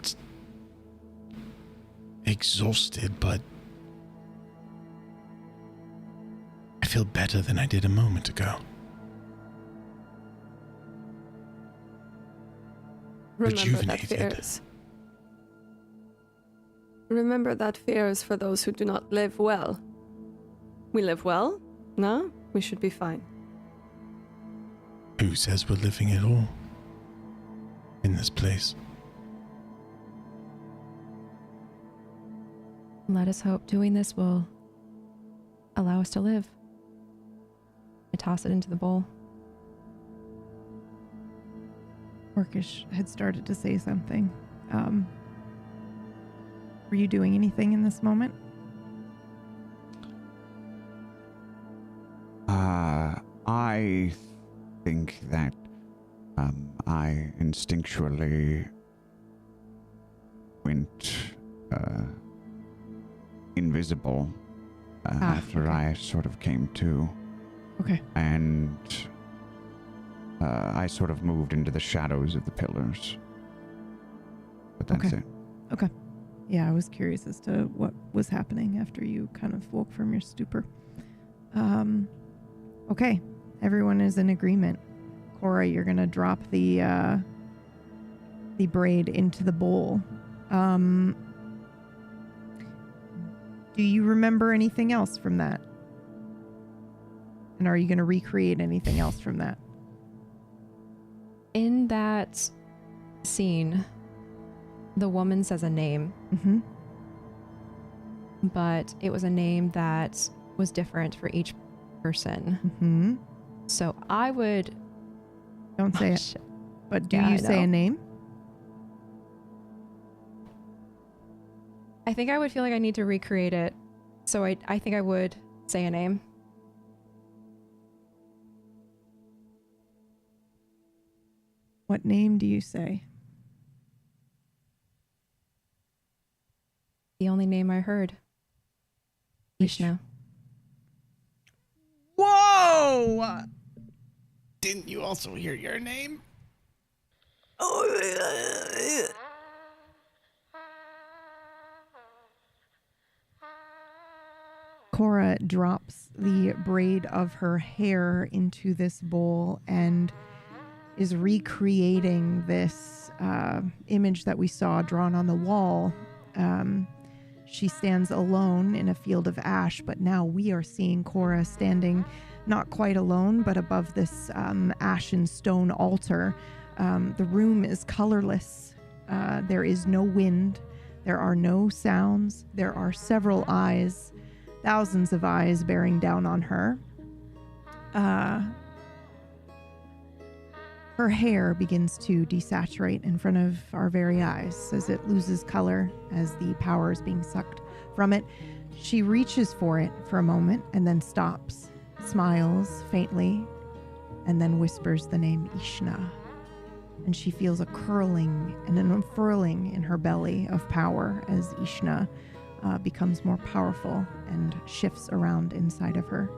exhausted, but I feel better than I did a moment ago. Remember that Rejuvenated. fears. Remember that fear is for those who do not live well. We live well? No? We should be fine. Who says we're living at all in this place? Let us hope doing this will allow us to live. I toss it into the bowl. Orcish had started to say something. Were you doing anything in this moment? I think that I instinctually went invisible after okay. I sort of came to. Okay. And I sort of moved into the shadows of the pillars. But that's Okay. it. Okay. Yeah, I was curious as to what was happening after you kind of woke from your stupor. Okay. Everyone is in agreement. Cora, you're going to drop the braid into the bowl. Do you remember anything else from that? And are you going to recreate anything else from that? In that scene, the woman says a name, Mm-hmm. but it was a name that was different for each person. Mm-hmm. So I would... Don't say Oh, it. shit. But do Yeah, you I say a know. name? I think I would feel like I need to recreate it. So I think I would say a name. What name do you say? The only name I heard. Ishna. Whoa! Didn't you also hear your name? Cora drops the braid of her hair into this bowl and is recreating this image that we saw drawn on the wall. She stands alone in a field of ash, but now we are seeing Cora standing not quite alone, but above this ashen stone altar. The room is colorless. There is no wind. There are no sounds. There are several eyes, thousands of eyes bearing down on her. Her hair begins to desaturate in front of our very eyes as it loses color, as the power is being sucked from it. She reaches for it for a moment and then stops, smiles faintly, and then whispers the name Ishna. And she feels a curling and an unfurling in her belly of power as Ishna becomes more powerful and shifts around inside of her.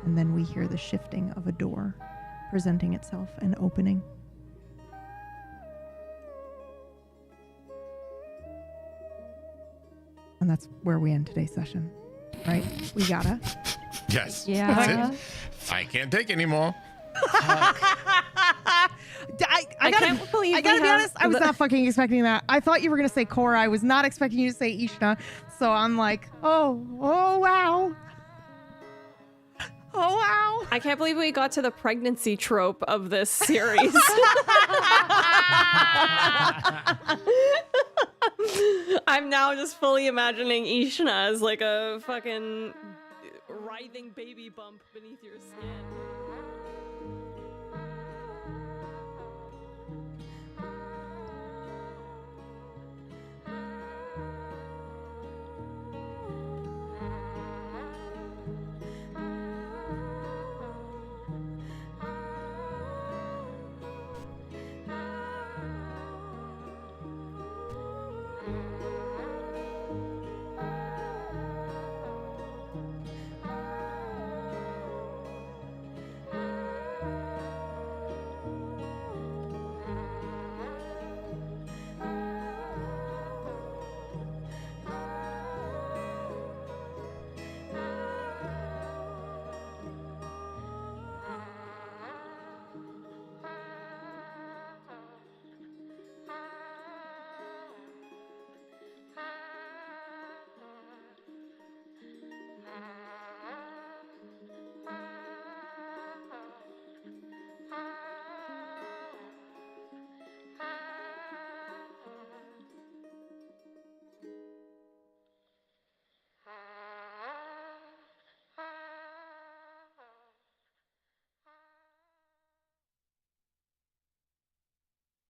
And then we hear the shifting of a door presenting itself and opening. And that's where we end today's session, right? We gotta. Yes. Yeah. That's it. I can't take anymore. I can't believe I gotta we be have honest, I was not fucking expecting that. I thought you were gonna say Cora. I was not expecting you to say Ishna. So I'm like, oh wow. Oh wow. I can't believe we got to the pregnancy trope of this series. I'm now just fully imagining Ishna as like a fucking writhing baby bump beneath your skin.